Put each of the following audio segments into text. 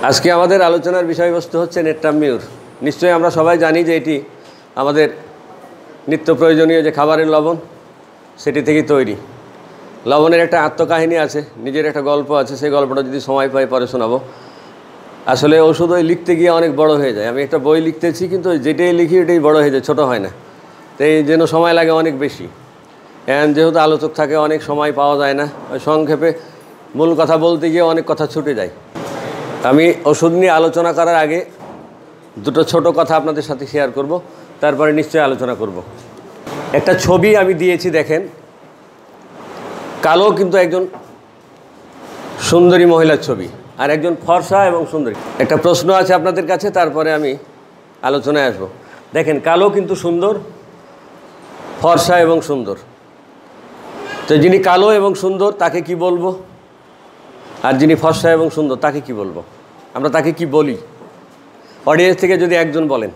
আজকে আমাদের আলোচনার বিষয়বস্তু হচ্ছে নেট্রাম্বিউর। নিশ্চয়ই আমরা সবাই জানি যে এটি আমাদের নিত্য প্রয়োজনীয় যে খাবারের লবণ সেটি থেকেই তৈরি। লবণের একটা আত্মকাহিনী আছে, নিজের একটা গল্প আছে, সেই গল্পটা যদি সময় পাই পরে শোনাবো। আসলে ওষুধ ওই লিখতে গিয়ে অনেক বড় হয়ে যায়। আমি একটা বই লিখতেছি কিন্তু যেটাই লিখি ওটাই বড় হয়ে যায়, ছোটো হয় না। তো এই জন্য সময় লাগে অনেক বেশি। যেহেতু আলোচক থাকে অনেক সময় পাওয়া যায় না, ওই সংক্ষেপে মূল কথা বলতে গিয়ে অনেক কথা ছুটে যায়। আমি ওষুধ নিয়ে আলোচনা করার আগে দুটো ছোট কথা আপনাদের সাথে শেয়ার করব, তারপরে নিশ্চয়ই আলোচনা করব। একটা ছবি আমি দিয়েছি, দেখেন। কালো কিন্তু একজন সুন্দরী মহিলার ছবি, আর একজন ফর্সা এবং সুন্দরী। একটা প্রশ্ন আছে আপনাদের কাছে, তারপরে আমি আলোচনায় আসব। দেখেন, কালো কিন্তু সুন্দর, ফর্সা এবং সুন্দর। তো যিনি কালো এবং সুন্দর তাকে কি বলবো, আর যিনি ফর্সা এবং সুন্দর তাকে কি বলবো? আমরা তাকে কি বলি? অডিয়েন্স থেকে যদি একজন বলেন।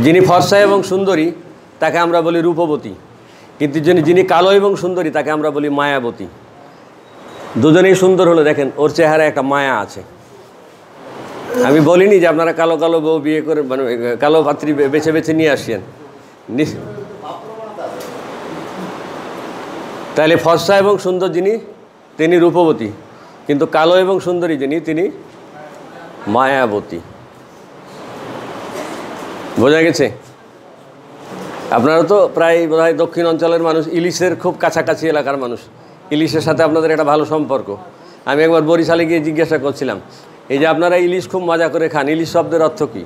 যিনি ফর্সা এবং সুন্দরী তাকে আমরা বলি রূপবতী, কিন্তু যিনি কালো এবং সুন্দরী তাকে আমরা বলি মায়াবতী। দুজনেই সুন্দর হলো, দেখেন ওর চেহারায় একটা মায়া আছে। আমি বলিনি যে আপনারা কালো কালো বউ বিয়ে করে, মানে কালো পাত্রী বেছে বেছে নিয়ে আসেন। তাহলে ফর্সা এবং সুন্দর যিনি তিনি রূপবতী, কিন্তু কালো এবং সুন্দরী যিনি তিনি মায়াবতী। বোঝা গেছে? আপনারা তো প্রায় বোধহয় দক্ষিণ অঞ্চলের মানুষ, ইলিশের খুব কাছাকাছি এলাকার মানুষ। ইলিশের সাথে আপনাদের একটা ভালো সম্পর্ক। আমি একবার বরিশালে গিয়ে জিজ্ঞাসা করছিলাম, এই যে আপনারা ইলিশ খুব মজা করে খান, ইলিশ শব্দের অর্থ কী?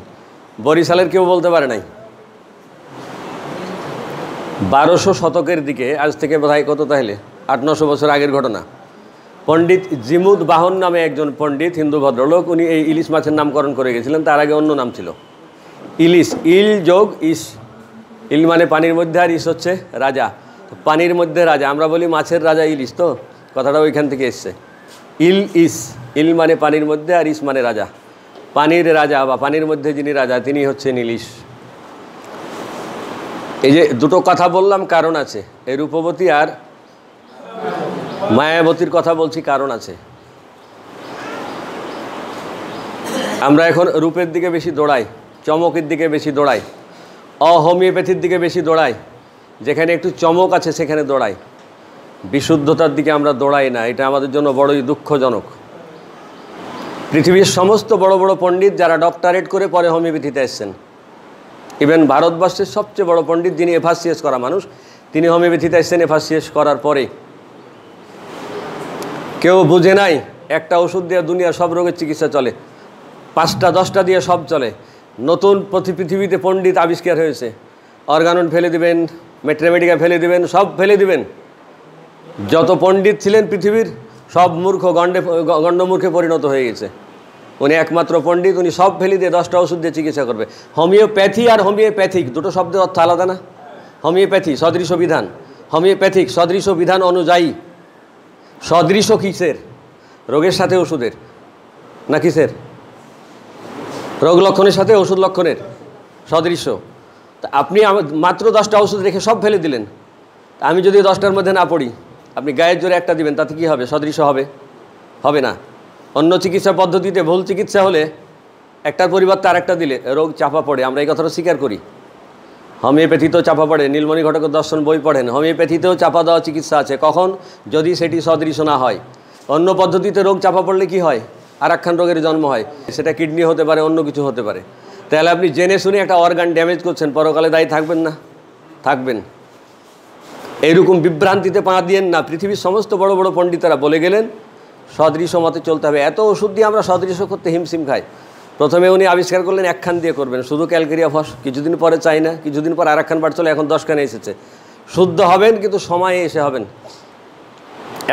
বরিশালের কেউ বলতে পারে নাই। 1200 শতকের দিকে, আজ থেকে বোধহয় কত, তাহলে 800-900 বছর আগের ঘটনা। পণ্ডিত জিমুদ বাহন নামে একজন পণ্ডিত হিন্দু ভদ্রলোক, উনি এই ইলিশ মাছের নামকরণ করে গেছিলেন। তার আগে অন্য নাম ছিল ইলিশ, ইল যোগ ইস। ইল মানে পানির মধ্যে, আর ইস হচ্ছে রাজা। পানির মধ্যে রাজা, আমরা বলি মাছের রাজা ইলিশ, তো কথাটা ওইখান থেকে এসছে। ইল ইস, ইল মানে পানির মধ্যে, আর ইস মানে রাজা। পানির রাজা বা পানির মধ্যে যিনি রাজা তিনি হচ্ছেন ইলিশ। এই যে দুটো কথা বললাম কারণ আছে, এই রূপবতী আর মায়াবতীর কথা বলছি কারণ আছে। আমরা এখন রূপের দিকে বেশি দৌড়াই, চমকের দিকে বেশি দৌড়াই, অহোমিওপ্যাথির দিকে বেশি দৌড়াই। যেখানে একটু চমক আছে সেখানে দৌড়াই, বিশুদ্ধতার দিকে আমরা দৌড়াই না। এটা আমাদের জন্য বড়ই দুঃখজনক। পৃথিবীর সমস্ত বড় বড় পণ্ডিত যারা ডক্টরেট করে পরে হোমিওপ্যাথিতে এসছেন, ইভেন ভারতবর্ষের সবচেয়ে বড় পণ্ডিত যিনি এফআরসিএস করা মানুষ, তিনি হোমিওপ্যাথিতে এসছেন এফআরসিএস করার পরে। কেউ বুঝে নাই একটা ওষুধ দিয়ে দুনিয়ার সব রোগের চিকিৎসা চলে, 5টা 10টা দিয়ে সব চলে। নতুন পৃথিবীতে পণ্ডিত আবিষ্কার হয়েছে, অর্গানন ফেলে দিবেন, ম্যাট্রেমেটিকা ফেলে দিবেন, সব ফেলে দিবেন। যত পণ্ডিত ছিলেন পৃথিবীর সব মূর্খ, গণ্ডমূর্খে পরিণত হয়ে গেছে। উনি একমাত্র পণ্ডিত, উনি সব ফেলে দিয়ে 10টা ওষুধ দিয়ে চিকিৎসা করবে। হোমিওপ্যাথি আর হোমিওপ্যাথিক দুটো শব্দের অর্থ আলাদা না? হোমিওপ্যাথি সদৃশ বিধান, হোমিওপ্যাথিক সদৃশ বিধান অনুযায়ী। সদৃশ কিসের? রোগের সাথে ওষুধের, না কিসের? রোগ লক্ষণের সাথে ওষুধ লক্ষণের সদৃশ। তা আপনি মাত্র 10টা ওষুধ রেখে সব ফেলে দিলেন। আমি যদি 10টার মধ্যে না পড়ি, আপনি গায়ের জোরে একটা দিবেন, তাতে কী হবে? সদৃশ হবে? হবে না। অন্য চিকিৎসা পদ্ধতিতে ভুল চিকিৎসা হলে একটার পরিবর্তে আরেকটা দিলে রোগ চাপা পড়ে, আমরা এই কথাটা স্বীকার করি। হোমিওপ্যাথিতেও চাপা পড়ে, নীলমণি ঘটকের দর্শন বই পড়েন, হোমিওপ্যাথিতেও চাপা দেওয়া চিকিৎসা আছে। কখন? যদি সেটি সদৃশ না হয়। অন্য পদ্ধতিতে রোগ চাপা পড়লে কি হয়? আরেকখান রোগের জন্ম হয়, সেটা কিডনি হতে পারে, অন্য কিছু হতে পারে। তাহলে আপনি জেনে শুনে একটা অর্গান ড্যামেজ করছেন, পরকালে দায়ী থাকবেন না? থাকবেন। এইরকম বিভ্রান্তিতে পা দিয়েন না। পৃথিবীর সমস্ত বড় বড় পণ্ডিতেরা বলে গেলেন সদৃশ মতে চলতে হবে। এত ওষুধ দিয়ে আমরা সদৃশ করতে হিমশিম খাই। প্রথমে উনি আবিষ্কার করলেন একখান দিয়ে করবেন, শুধু ক্যালকেরিয়া ফস। কিছুদিন পরে চাই না, কিছুদিন পর আরেকখান বার চলে, এখন 10খানে এসেছে। শুদ্ধ হবেন কিন্তু সময়ে এসে হবেন,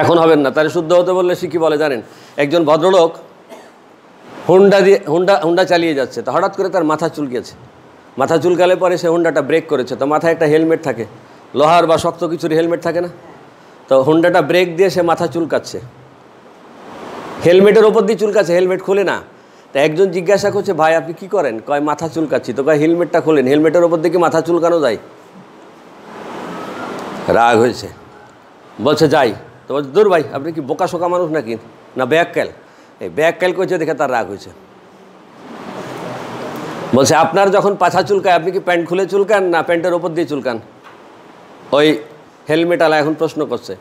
এখন হবেন না। তাহলে শুদ্ধ হতে বললে সে কী বলে জানেন? একজন ভদ্রলোক হুন্ডা চালিয়ে যাচ্ছে, তো হঠাৎ করে তার মাথা চুলকেছে। মাথা চুলকালে পরে সে হুন্ডাটা ব্রেক করেছে, তো মাথায় একটা হেলমেট থাকে, লোহার বা শক্ত কিছুর হেলমেট থাকে না? তো হুন্ডাটা ব্রেক দিয়ে সে মাথা চুলকাচ্ছে, হেলমেটের ওপর দিয়ে চুলকাচ্ছে, হেলমেট খুলে না। তা একজন জিজ্ঞাসা করছে, ভাই আপনি কি করেন? কয় মাথা চুলকাচ্ছি। তো কয় হেলমেটটা খোলেন, হেলমেটের ওপর দিয়ে কি মাথা চুলকানো যায়? রাগ হয়েছে, বলছে যাই। তো বলছে, দূর ভাই, আপনি কি বোকা শোকা মানুষ নাকি? না ব্যাকক্যাল, এই ব্যাকক্যাল করছে দেখে তার রাগ হয়েছে। বলছে আপনার যখন পাছা চুলকায় আপনি কি প্যান্ট খুলে চুলকান না প্যান্টের ওপর দিয়ে চুলকান? ওই হেলমেটওয়ালা এখন প্রশ্ন করছে।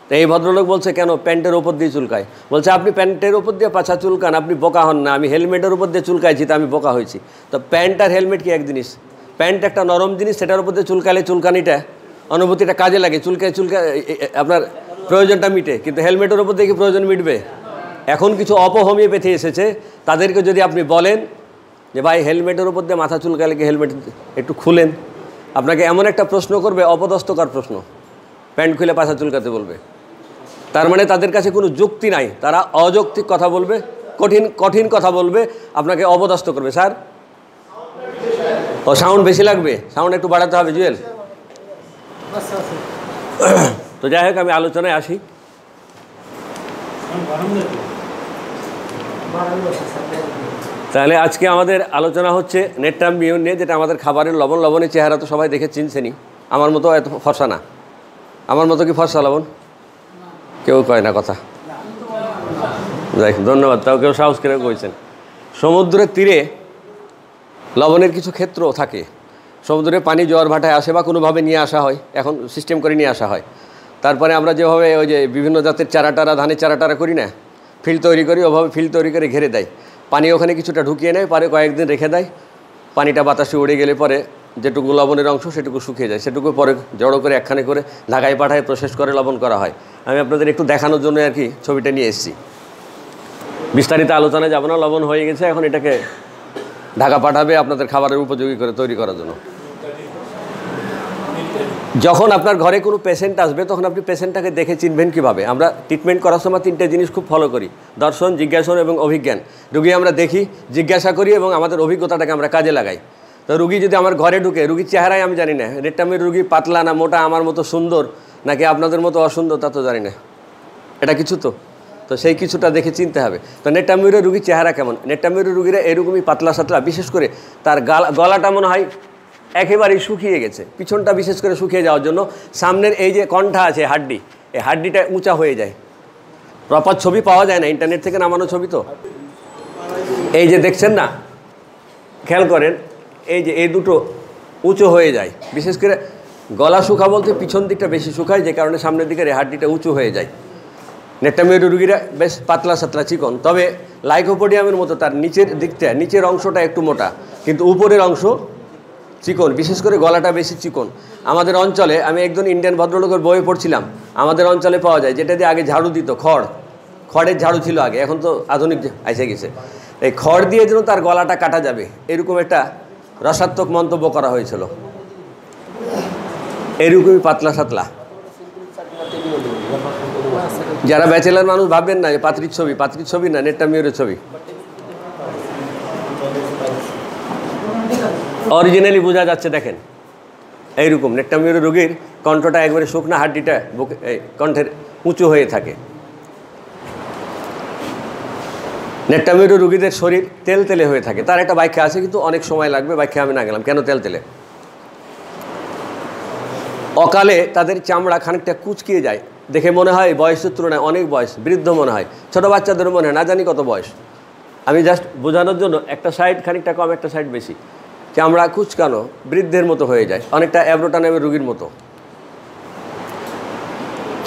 তো এই ভদ্রলোক বলছে কেন প্যান্টের ওপর দিয়ে চুলকায়? বলছে আপনি প্যান্টের ওপর দিয়ে পাছা চুলকান, আপনি বোকা হন না, আমি হেলমেটের উপর দিয়ে চুলকাইছি তো আমি বোকা হয়েছি। তো প্যান্ট আর হেলমেট কি এক জিনিস? প্যান্ট একটা নরম জিনিস, সেটার উপর দিয়ে চুলকালে চুলকানিটা অনুভূতিটা কাজে লাগে, চুলকায় আপনার প্রয়োজনটা মিটে, কিন্তু হেলমেটের উপর দিয়ে কি প্রয়োজন মিটবে? এখন কিছু অপহোমিওপ্যাথি এসেছে, তাদেরকে যদি আপনি বলেন যে ভাই হেলমেটের উপর দিয়ে মাথা চুলকালে কি হেলমেট একটু খুলেন, আপনাকে এমন একটা প্রশ্ন করবে অপদস্থকর প্রশ্ন, প্যান্ট খুলে পাছা চুলকাতে বলবে। তার মানে তাদের কাছে কোনো যুক্তি নাই, তারা অযৌক্তিক কথা বলবে, কঠিন কথা বলবে, আপনাকে অপদস্থ করবে। স্যার ও সাউন্ড বেশি লাগবে, সাউন্ড একটু বাড়াতে হবে জুয়েল। তো যাই হোক আমি আলোচনায় আসি। তাহলে আজকে আমাদের আলোচনা হচ্ছে নেট্রাম্বিউন নিয়ে, যেটা আমাদের খাবারের লবণ। লবণের চেহারা তো সবাই দেখে চিনছেনি, আমার মতো এত ফর্সা না। আমার মতো কি ফর্সা লবণ? কেউ কয় না কথা, যাই ধন্যবাদ, তাও কেউ সাহস করে কইছেন। সমুদ্রের তীরে লবণের কিছু ক্ষেত্র থাকে, সমুদ্রে পানি জোয়ার ভাটায় আসে বা কোনোভাবে নিয়ে আসা হয়, এখন সিস্টেম করে নিয়ে আসা হয়। তারপরে আমরা যেভাবে ওই যে বিভিন্ন জাতের চারা ধানের চারা করি না, ফিল্ড তৈরি করি, ওভাবে ফিল্ড তৈরি করে ঘিরে দেয়, পানি ওখানে কিছুটা ঢুকিয়ে নেয়, পরে কয়েকদিন রেখে দেয়, পানিটা বাতাসে উড়ে গেলে পরে যেটুকু লবণের অংশ সেটুকু শুকিয়ে যায়, সেটুকু পরে জড়ো করে একখানে করে ঢাকায় পাঠায় প্রসেস করে লবণ করা হয়। আমি আপনাদের একটু দেখানোর জন্য আর কি ছবিটা নিয়ে এসেছি, বিস্তারিত আলোচনায় যাব না। লবণ হয়ে গেছে, এখন এটাকে ঢাকা পাঠাবে আপনাদের খাবারের উপযোগী করে তৈরি করার জন্য। যখন আপনার ঘরে কোনো পেশেন্ট আসবে তখন আপনি পেশেন্টটাকে দেখে চিনবেন কীভাবে? আমরা ট্রিটমেন্ট করার সময় তিনটে জিনিস খুব ফলো করি: দর্শন, জিজ্ঞাসন এবং অভিজ্ঞান। রুগী আমরা দেখি, জিজ্ঞাসা করি এবং আমাদের অভিজ্ঞতাটাকে আমরা কাজে লাগাই। তো রুগী যদি আমার ঘরে ঢুকে, রুগীর চেহারায় আমি জানি না নেট্রামের রুগী পাতলা না মোটা, আমার মতো সুন্দর নাকি আপনাদের মতো অসুন্দর, তা তো জানি না, এটা কিছু তো সেই কিছুটা দেখে চিনতে হবে। তো নেট্রামিউরের রুগীর চেহারা কেমন? নেট্রামিউরের রুগীরা এরকমই পাতলা সাতলা, বিশেষ করে তার গলাটা মনে হয় একেবারেই শুকিয়ে গেছে, পিছনটা বিশেষ করে শুকিয়ে যাওয়ার জন্য সামনের এই যে কণ্ঠা আছে হাড্ডি, এই হাড্ডিটা উঁচা হয়ে যায়। প্রপার ছবি পাওয়া যায় না, ইন্টারনেট থেকে নামানো ছবি। তো এই যে দেখছেন না, খেয়াল করেন, এই যে এই দুটো উঁচু হয়ে যায়, বিশেষ করে গলা শুকা বলতে পিছন দিকটা বেশি শুকায়, যে কারণে সামনের দিকের এই হাড্ডিটা উঁচু হয়ে যায়। নেট্রামিউরের রুগীরা বেশ পাতলা সাতলা চিকন, তবে লাইকোপোডিয়ামের মতো তার নিচের দিকটা, নিচের অংশটা একটু মোটা, কিন্তু উপরের অংশ চিকন, বিশেষ করে গলাটা বেশি চিকন। আমাদের অঞ্চলে, আমি একজন ইন্ডিয়ান ভদ্রলোকের বই পড়ছিলাম, আমাদের অঞ্চলে পাওয়া যায়, যেটা দিয়ে আগে ঝাড়ু দিত, খড়ের ঝাড়ু ছিল আগে, এখন তো আধুনিক এসে গেছে। এই খড় দিয়ে যেন তার গলাটা কাটা যাবে, এরকম একটা রসাত্মক মন্তব্য করা হয়েছিল। এরকমই পাতলা সাতলা। যারা ব্যাচেলার মানুষ ভাববেন না যে পাত্রীর ছবি না, নেট্রামিউরের ছবি। অরিজিনালি বোঝা যাচ্ছে, দেখেন এইরকম নেট্রামিউরের রোগীর কণ্ঠটা একবারে শুকনা, হাড্ডিটা বুকে কণ্ঠের উঁচু হয়ে থাকে। নেট্রামিউরের রোগীদের শরীর তেলতেলে হয়ে থাকে। তার একটা ব্যাখ্যা আছে, কিন্তু অনেক সময় লাগবে, ব্যাখ্যা আমি না গেলাম কেন তেলতেলে। অকালে তাদের চামড়া খানিকটা কুচকিয়ে যায়, দেখে মনে হয় বয়সের তুলনায় অনেক বয়স, বৃদ্ধ মনে হয়, ছোটো বাচ্চাদেরও মনে হয়, না জানি কত বয়স। আমি জাস্ট বোঝানোর জন্য, একটা সাইড খানিকটা কম, একটা সাইড বেশি, চামড়া কুচকানো, বৃদ্ধের মতো হয়ে যায়, অনেকটা অ্যাব্রোটানেমের রোগীর মতো।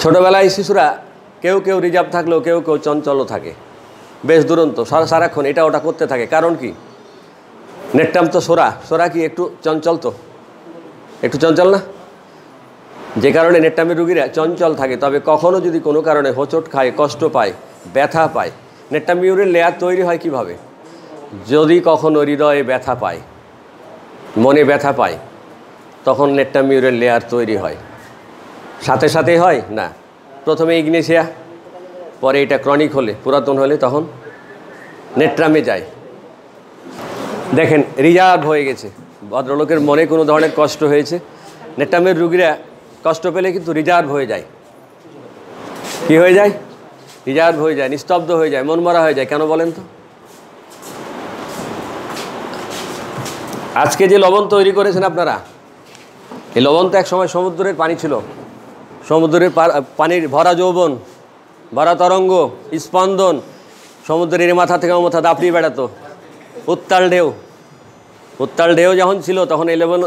ছোটোবেলায় শিশুরা কেউ রিজার্ভ থাকলেও কেউ চঞ্চলও থাকে, বেশ দুরন্ত, সারাক্ষণ এটা ওটা করতে থাকে। কারণ কি? নেট্রাম তো সোরা কি একটু চঞ্চল, তো একটু চঞ্চল না, যে কারণে নেট্রামের রুগীরা চঞ্চল থাকে। তবে কখনও যদি কোনো কারণে হোঁচট খায়, কষ্ট পায়, ব্যথা পায়, নেট্রামিউরের লেয়ার তৈরি হয় কিভাবে? যদি কখনো হৃদয়ে ব্যথা পায়, মনে ব্যথা পায়, তখন নেট্রামিউরের লেয়ার তৈরি হয়। সাথে সাথে হয় না, প্রথমে ইগনেশিয়া, পরে এটা ক্রনিক হলে, পুরাতন হলে তখন নেট্রামে যায়। দেখেন রিজার্ভ হয়ে গেছে, ভদ্রলোকের মনে কোনো ধরনের কষ্ট হয়েছে। নেট্রামের রুগীরা কষ্ট পেলে কিন্তু রিজার্ভ হয়ে যায়। কি হয়ে যায়? রিজার্ভ হয়ে যায়, নিস্তব্ধ হয়ে যায়, মনমরা হয়ে যায়। কেন বলেন তো? আজকে যে লবণ তৈরি করেছেন আপনারা, এই লবণ তো এক সময় সমুদ্রের পানি ছিল, সমুদ্রের পানির ভরা যৌবন, ভরা তরঙ্গ, স্পন্দন, সমুদ্রের মাথা থেকে মাথা দাপড়িয়ে বেড়াতো। উত্তাল ঢেউ, উত্তাল ঢেউ যখন ছিল তখন এই লেভেল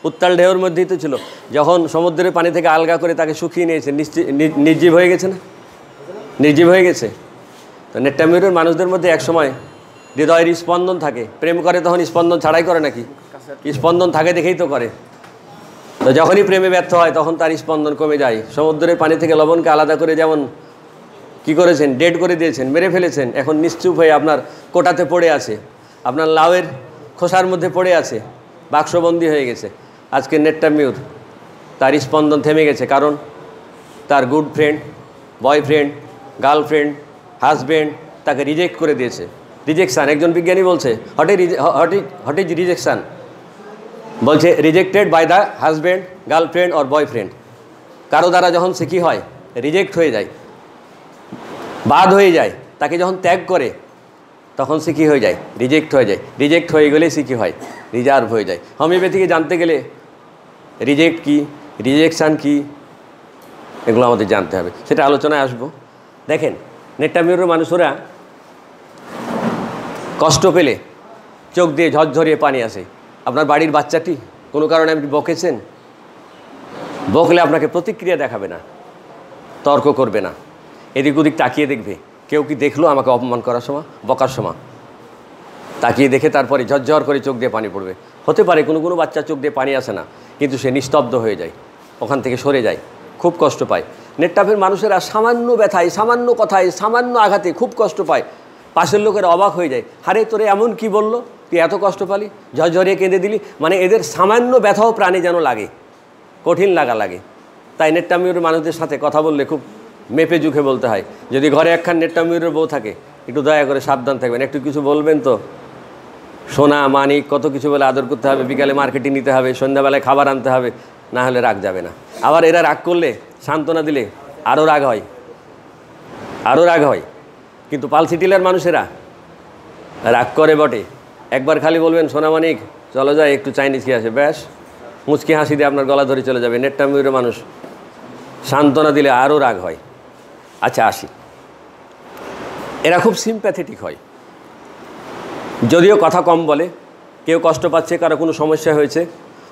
উত্তাল ঢেউর মধ্যেই তো ছিল। যখন সমুদ্রের পানি থেকে আলগা করে তাকে শুকিয়ে নিয়েছে, নির্জীব হয়ে গেছে না? নির্জীব হয়ে গেছে। তো নেট্টামিউরের মানুষদের মধ্যে একসময় হৃদয়ের স্পন্দন থাকে। প্রেম করে তখন স্পন্দন ছাড়াই করে নাকি? স্পন্দন থাকে দেখেই তো করে। তো যখনই প্রেমে ব্যর্থ হয় তখন তার স্পন্দন কমে যায়। সমুদ্রের পানি থেকে লবণকে আলাদা করে যেমন কি করেছেন, ডেড করে দিয়েছেন, মেরে ফেলেছেন, এখন নিশ্চুপ হয়ে আপনার কোটাতে পড়ে আছে, আপনার লাউয়ের খোসার মধ্যে পড়ে আছে, বাক্সবন্দি হয়ে গেছে। আজকে নেট্টামিউর তার স্পন্দন থেমে গেছে, কারণ তার good friend, boyfriend, girlfriend, husband তাকে রিজেক্ট করে দিয়েছে। রিজেকশান, একজন বিজ্ঞানী বলছে হোয়াট ইজ রিজেকশান, বলছে rejected by the husband, girlfriend or boyfriend. কারো দ্বারা যখন সে কী হয়, রিজেক্ট হয়ে যায়, বাদ হয়ে যায়, তাকে যখন ত্যাগ করে তখন সে কী হয়ে যায়, রিজেক্ট হয়ে যায়। রিজেক্ট হয়ে গেলে সে কী হয়, রিজার্ভ হয়ে যায়। হোমিওপ্যাথিকে জানতে গেলে রিজেক্ট কী, রিজেকশান কী, এগুলো আমাদের জানতে হবে, সেটা আলোচনায় আসবো। দেখেন, নেট্টামিউরের মানুষরা কষ্ট পেলে চোখ দিয়ে ঝরঝরিয়ে পানি আসে। আপনার বাড়ির বাচ্চাটি কোনো কারণে আপনি বকেছেন, বকলে আপনাকে প্রতিক্রিয়া দেখাবে না, তর্ক করবে না, এদিক ওদিক তাকিয়ে দেখবে কেউ কি দেখলো আমাকে অপমান করার সময়, বকার সময়। তাকিয়ে দেখে তারপরে ঝরঝর করে চোখ দিয়ে পানি পড়বে। হতে পারে কোনো কোনো বাচ্চা চোখ দিয়ে পানি আসে না, কিন্তু সে নিস্তব্ধ হয়ে যায়, ওখান থেকে সরে যায়, খুব কষ্ট পায়। নেট্টাফের মানুষেরা সামান্য ব্যথায়, সামান্য কথায়, সামান্য আঘাতে খুব কষ্ট পায়। পাশের লোকেরা অবাক হয়ে যায়, আরে তোরে এমন কি বললো, তুই এত কষ্ট পালি, ঝরঝরিয়ে কেঁদে দিলি। মানে এদের সামান্য ব্যথাও প্রাণে যেন লাগে, কঠিন লাগে। তাই নেট্টামিউরের মানুষদের সাথে কথা বললে খুব মেপে জুখে বলতে হয়। যদি ঘরে একখান নেট্টামিউরের বউ থাকে, একটু দয়া করে সাবধান থাকবেন, একটু কিছু বলবেন তো, সোনা মানিক কত কিছু বলে আদর করতে হবে, বিকালে মার্কেটে নিতে হবে, সন্ধ্যাবেলায় খাবার আনতে হবে, না হলে রাগ যাবে না। আবার এরা রাগ করলে সান্ত্বনা দিলে আরও রাগ হয়, আরও রাগ হয়। কিন্তু পালসিটিলার মানুষেরা রাগ করে বটে, একবার খালি বলবেন সোনা মানিক চলো যায় একটু চাইনিজ খেয়ে আসে, ব্যাস মুচকি হাসি দিয়ে আপনার গলা ধরে চলে যাবে। নেট্টামিউরের মানুষ সান্ত্বনা দিলে আরও রাগ হয়। আচ্ছা আসি, এরা খুব সিম্প্যাথেটিক হয়, যদিও কথা কম বলে। কেউ কষ্ট পাচ্ছে, কারো কোনো সমস্যা হয়েছে,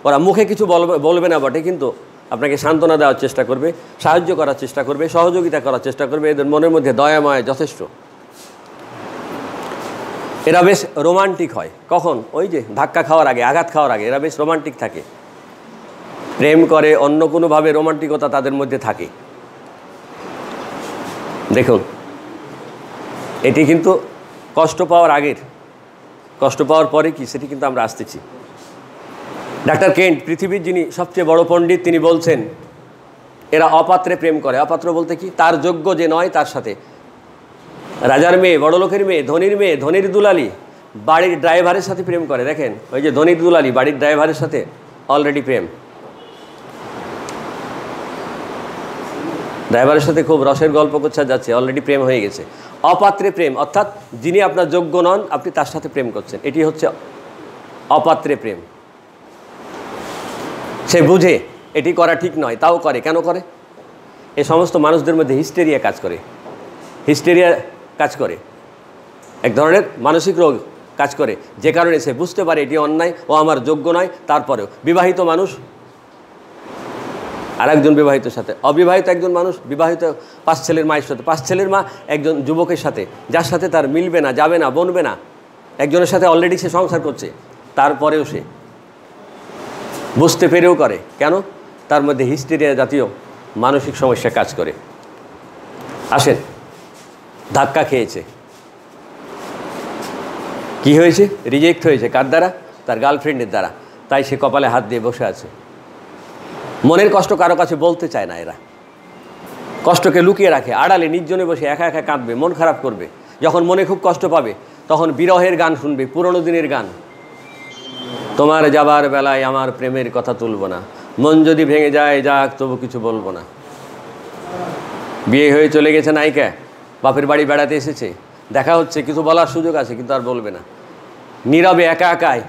ওরা মুখে কিছু বলবে না বটে, কিন্তু আপনাকে সান্ত্বনা দেওয়ার চেষ্টা করবে, সাহায্য করার চেষ্টা করবে, সহযোগিতা করার চেষ্টা করবে। এদের মনের মধ্যে দয়াময় যথেষ্ট। এরা বেশ রোমান্টিক হয়। কখন? ওই যে ধাক্কা খাওয়ার আগে, আঘাত খাওয়ার আগে এরা বেশ রোমান্টিক থাকে, প্রেম করে, অন্য কোনোভাবে রোমান্টিকতা তাদের মধ্যে থাকে। দেখুন, এটি কিন্তু কষ্ট পাওয়ার আগের, কষ্ট পাওয়ার পরে কি সেটি কিন্তু আমরা আসতেছি। ডাক্তার কেন্ট, পৃথিবীর যিনি সবচেয়ে বড় পণ্ডিত, তিনি বলছেন এরা অপাত্রে প্রেম করে। অপাত্র বলতে কি, তার যোগ্য যে নয় তার সাথে। রাজার মেয়ে, বড়লোকের মেয়ে, ধনির দুলালি বাড়ির ড্রাইভারের সাথে প্রেম করে। দেখেন, ওই যে ধনির দুলালি বাড়ির ড্রাইভারের সাথে অলরেডি প্রেম, ড্রাইভারের সাথে খুব রসের গল্প করছে যাচ্ছে, অলরেডি প্রেম হয়ে গেছে। অপাত্রে প্রেম, অর্থাৎ যিনি আপনার যোগ্য নন আপনি তার সাথে প্রেম করছেন, এটি হচ্ছে অপাত্রে প্রেম। সে বুঝে এটি করা ঠিক নয়, তাও করে। কেন করে? এ সমস্ত মানুষদের মধ্যে হিস্টেরিয়া কাজ করে, হিস্টেরিয়া কাজ করে, এক ধরনের মানসিক রোগ কাজ করে, যে কারণে সে বুঝতে পারে এটি অন্যায়, ও আমার যোগ্য নয়। তারপরেও বিবাহিত মানুষ আর একজন বিবাহিতের সাথে, অবিবাহিত একজন মানুষ বিবাহিত 5 ছেলের মায়ের সাথে, 5 ছেলের মা একজন যুবকের সাথে, যার সাথে তার মিলবে না, যাবে না, বনবে না, একজনের সাথে অলরেডি সে সংসার করছে, তারপরেও সে বুঝতে পেরেও করে। কেন? তার মধ্যে হিস্টেরিয়া জাতীয় মানসিক সমস্যা কাজ করে। আসেন, ধাক্কা খেয়েছে, কি হয়েছে? রিজেক্ট হয়েছে। কার দ্বারা? তার গার্লফ্রেন্ডের দ্বারা। তাই সে কপালে হাত দিয়ে বসে আছে। মনের কষ্ট কারো কাছে বলতে চায় না এরা, কষ্টকে লুকিয়ে রাখে, আড়ালে নির্জনে বসে একা একা কাঁদবে, মন খারাপ করবে। যখন মনে খুব কষ্ট পাবে তখন বিরহের গান শুনবে, পুরনো দিনের গান। তোমার যাবার বেলায় আমার প্রেমের কথা তুলব না, মন যদি ভেঙে যায় যাক, তবু কিছু বলবো না। বিয়ে হয়ে চলে গেছে নায়িকা, বাপের বাড়ি বেড়াতে এসেছে, দেখা হচ্ছে, কিছু বলার সুযোগ আছে কিন্তু আর বলবে না, নীরবে একা একাই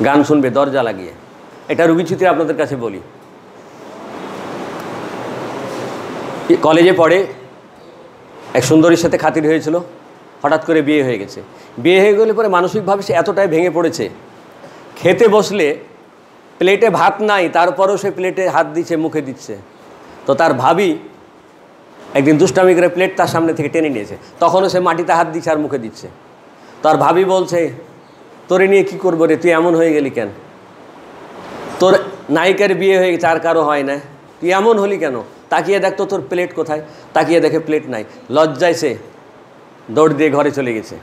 গান শুনবে দরজা লাগিয়ে। এটা রুগীচিত্রে আপনাদের কাছে বলি। কলেজে পড়ে, এক সুন্দরীর সাথে খাতির হয়েছিল, হঠাৎ করে বিয়ে হয়ে গেছে। বিয়ে হয়ে গেলে পরে মানসিকভাবে সে এতটাই ভেঙে পড়েছে, খেতে বসলে প্লেটে ভাত নাই, তারপরেও সে প্লেটে হাত দিচ্ছে, মুখে দিচ্ছে। তো তার ভাবি একদিন দুষ্টামি করে প্লেট তার সামনে থেকে টেনে নিয়েছে, তখনও সে মাটিতে হাত দিচ্ছে আর মুখে দিচ্ছে। তার ভাবি বলছে, তোরে নিয়ে কী করবো রে, তুই এমন হয়ে গেলি কেন? তোর নায়িকার বিয়ে হয়ে গেছে, আর কারো হয় না, তুই এমন হলি কেন? তাকিয়ে দেখতো তোর প্লেট কোথায়, তাকিয়ে দেখে প্লেট নাই। লজ্জায় সে দৌড় দিয়ে ঘরে চলে গেছে।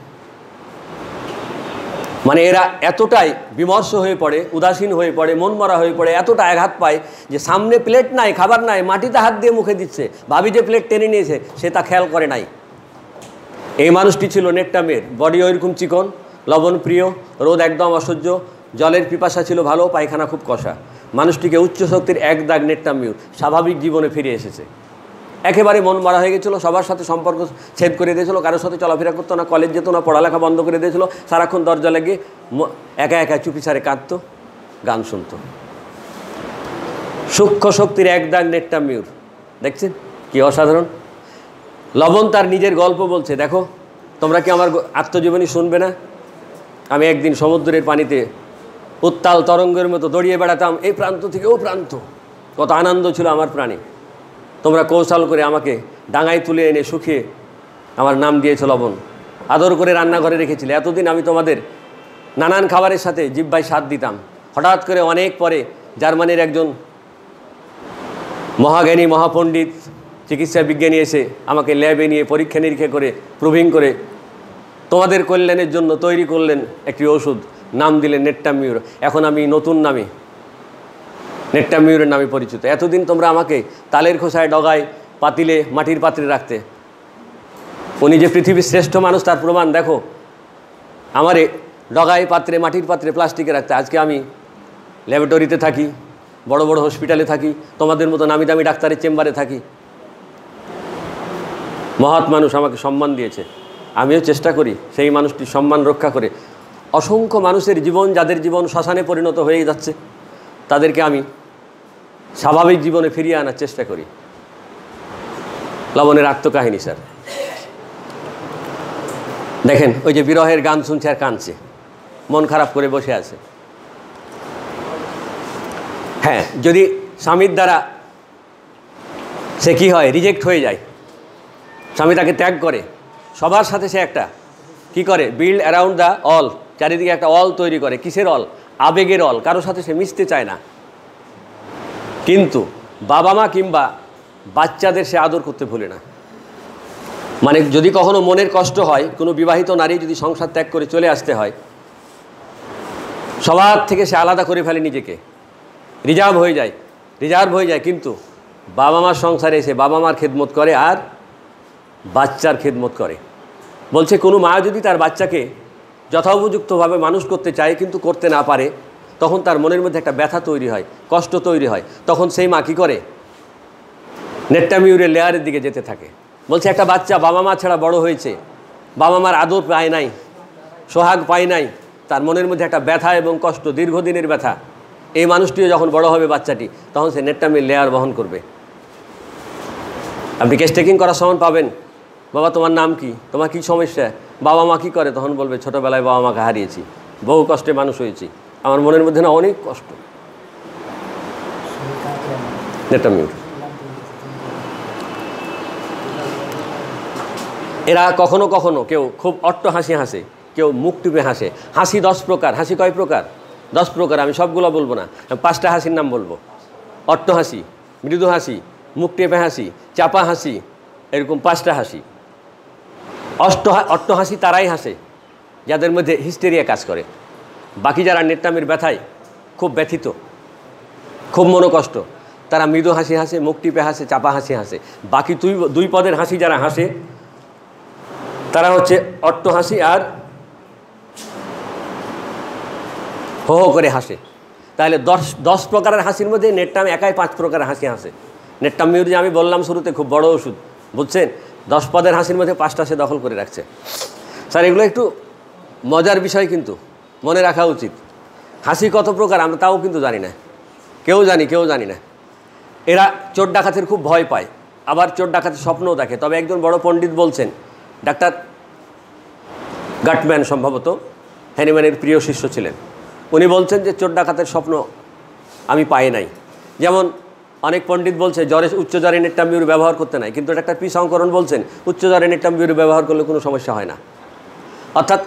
মানে এরা এতটাই বিমর্ষ হয়ে পড়ে, উদাসীন হয়ে পড়ে, মন মরা হয়ে পড়ে, এতটা আঘাত পায় যে সামনে প্লেট নাই, খাবার নাই, মাটিতে হাত দিয়ে মুখে দিচ্ছে, ভাবি যে প্লেট টেনে নিয়েছে সে তা খেয়াল করে নাই। এই মানুষটি ছিল নেট্টা মেয়ের, বডি ওইরকম চিকন, লবণ প্রিয়, রোদ একদম অসহ্য, জলের পিপাসা ছিল ভালো, পায়খানা খুব কষা। মানুষটিকে উচ্চ শক্তির এক দাগ নেট্টা মিউর স্বাভাবিক জীবনে ফিরে এসেছে। একেবারে মন মারা হয়ে গেছিলো, সবার সাথে সম্পর্ক ছেদ করে দিয়েছিলো, কারোর সাথে চলাফেরা করতো না, কলেজ যেত না, পড়ালেখা বন্ধ করে দিয়েছিলো, সারাক্ষণ দরজা লেগে একা একা চুপি সারে কাঁদতো, গান শুনতো। সূক্ষ্ম শক্তির এক দাগ নেট্টা মিউর, দেখছেন কি অসাধারণ। লবণ তার নিজের গল্প বলছে, দেখো তোমরা কি আমার আত্মজীবনী শুনবে না? আমি একদিন সমুদ্রের পানিতে উত্তাল তরঙ্গের মতো দড়িয়ে বেড়াতাম এই প্রান্ত থেকে ও প্রান্ত, কত আনন্দ ছিল আমার প্রাণে। তোমরা কৌশল করে আমাকে ডাঙায় তুলে এনে শুকিয়ে আমার নাম দিয়েছ লবণ, আদর করে রান্নাঘরে রেখেছিলে। এতদিন আমি তোমাদের নানান খাবারের সাথে জিহ্বায় স্বাদ দিতাম। হঠাৎ করে অনেক পরে জার্মানির একজন মহাজ্ঞানী মহাপণ্ডিত চিকিৎসা বিজ্ঞানী এসে আমাকে ল্যাবে নিয়ে পরীক্ষা নিরীক্ষা করে প্রুভিং করে তোমাদের কল্যাণের জন্য তৈরি করলেন একটি ওষুধ, নাম দিলেন নেট্টা মিউর। এখন আমি নতুন নামে নেট্টা মিউরের নামে পরিচিত। এতদিন তোমরা আমাকে তালের খোসায়, ডগায়, পাতিলে, মাটির পাত্রে রাখতে। উনি যে পৃথিবীর শ্রেষ্ঠ মানুষ তার প্রমাণ দেখো, আমারে ডগায়, পাত্রে, মাটির পাত্রে, প্লাস্টিকে রাখতে। আজকে আমি ল্যাবরেটরিতে থাকি, বড় বড় হসপিটালে থাকি, তোমাদের মতো নামি দামি ডাক্তারের চেম্বারে থাকি। মহৎ মানুষ আমাকে সম্মান দিয়েছে, আমিও চেষ্টা করি সেই মানুষটির সম্মান রক্ষা করে। অসংখ্য মানুষের জীবন, যাদের জীবন শ্মশানে পরিণত হয়ে যাচ্ছে, তাদেরকে আমি স্বাভাবিক জীবনে ফিরিয়ে আনার চেষ্টা করি। লবণের আত্মকাহিনী স্যার দেখেন, ওই যে বিরহের গান শুনছে আর কাঁদছে, মন খারাপ করে বসে আছে। হ্যাঁ, যদি স্বামীর দ্বারা সে কী হয়, রিজেক্ট হয়ে যায়, স্বামী তাকে ত্যাগ করে, সবার সাথে সে একটা কি করে, বিল্ড অ্যারাউন্ড দ্য অল, চারিদিকে একটা অল তৈরি করে। কিসের অল? আবেগের অল। কারোর সাথে সে মিশতে চায় না। কিন্তু বাবা মা কিংবা বাচ্চাদের সে আদর করতে ভুলে না। মানে যদি কখনো মনের কষ্ট হয়, কোনো বিবাহিত নারী যদি সংসার ত্যাগ করে চলে আসতে হয়, সবার থেকে সে আলাদা করে ফেলে নিজেকে, রিজার্ভ হয়ে যায়। কিন্তু বাবা মার সংসারে এসে বাবা মার খেদমত করে আর বাচ্চার খেদমত করে। বলছে কোনো মা যদি তার বাচ্চাকে যথোপযুক্তভাবে মানুষ করতে চায় কিন্তু করতে না পারে, তখন তার মনের মধ্যে একটা ব্যথা তৈরি হয়, কষ্ট তৈরি হয়। তখন সেই মা কী করে, নেট্টা মিউরের লেয়ারের দিকে যেতে থাকে। বলছে একটা বাচ্চা বাবা মা ছাড়া বড় হয়েছে, বাবা মার আদর পায় নাই, সোহাগ পায় নাই, তার মনের মধ্যে একটা ব্যথা এবং কষ্ট, দীর্ঘদিনের ব্যথা। এই মানুষটিও যখন বড় হবে বাচ্চাটি, তখন সে নেট্টা মিউর লেয়ার বহন করবে। আপনি কেস টেকিং করার সময় পাবেন, বাবা তোমার নাম কি, তোমার কী সমস্যা, বাবা মা কী করে, তখন বলবে ছোটোবেলায় বাবা মাকে হারিয়েছি, বহু কষ্টে মানুষ হয়েছি, আমার মনের মধ্যে না অনেক কষ্ট। নেট্টা মিউর। এরা কখনো কখনো কেউ খুব অট্ট হাসি হাসে, কেউ মুখ টিপে হাসে। হাসি 10 প্রকার। হাসি কয় প্রকার? 10 প্রকার। আমি সবগুলো বলবো না, 5টা হাসির নাম বলবো। অট্ট হাসি, মৃদু হাসি, মুখ টেপে হাসি, চাপা হাসি, এরকম 5টা হাসি। অট্ট হাসি তারাই হাসে যাদের মধ্যে হিস্টেরিয়া কাজ করে। বাকি যারা নেট্টামির ব্যথায় খুব ব্যথিত, খুব মনোকষ্ট, তারা মৃদু হাসি হাসে, মুখ টিপে হাসে, চাপা হাসি হাসে। বাকি দুই পদের হাসি যারা হাসে তারা হচ্ছে অট্ট হাসি আর হো হো করে হাসে। তাহলে 10 প্রকারের হাসির মধ্যে নেট্টাম একাই 5 প্রকারের হাসি হাসে। নেট্টাম মিউর যে আমি বললাম শুরুতে খুব বড় ওষুধ, বুঝছেন? 10 পদের হাসির মধ্যে 5টা সে দখল করে রাখছে। স্যার এগুলো একটু মজার বিষয়, কিন্তু মনে রাখা উচিত। হাসি কত প্রকার আমরা তাও কিন্তু জানি না, কেউ জানি না। এরা চোর ডাকাতের খুব ভয় পায়। আবার চোর ডাকাতের স্বপ্নও দেখে। তবে একজন বড় পণ্ডিত বলছেন, ডাক্তার গাটম্যান সম্ভবত হ্যানিম্যানের প্রিয় শিষ্য ছিলেন, উনি বলছেন যে চোর ডাকাতের স্বপ্ন আমি পাই নাই। যেমন অনেক পণ্ডিত বলছে জ্বরে উচ্চ জ্বরে নেট্টাম্বিউর ব্যবহার করতে নাই, কিন্তু ডাক্তার পি শঙ্করন বলছেন উচ্চ জ্বরে নেট্টাম্বিউর ব্যবহার করলে কোনো সমস্যা হয় না। অর্থাৎ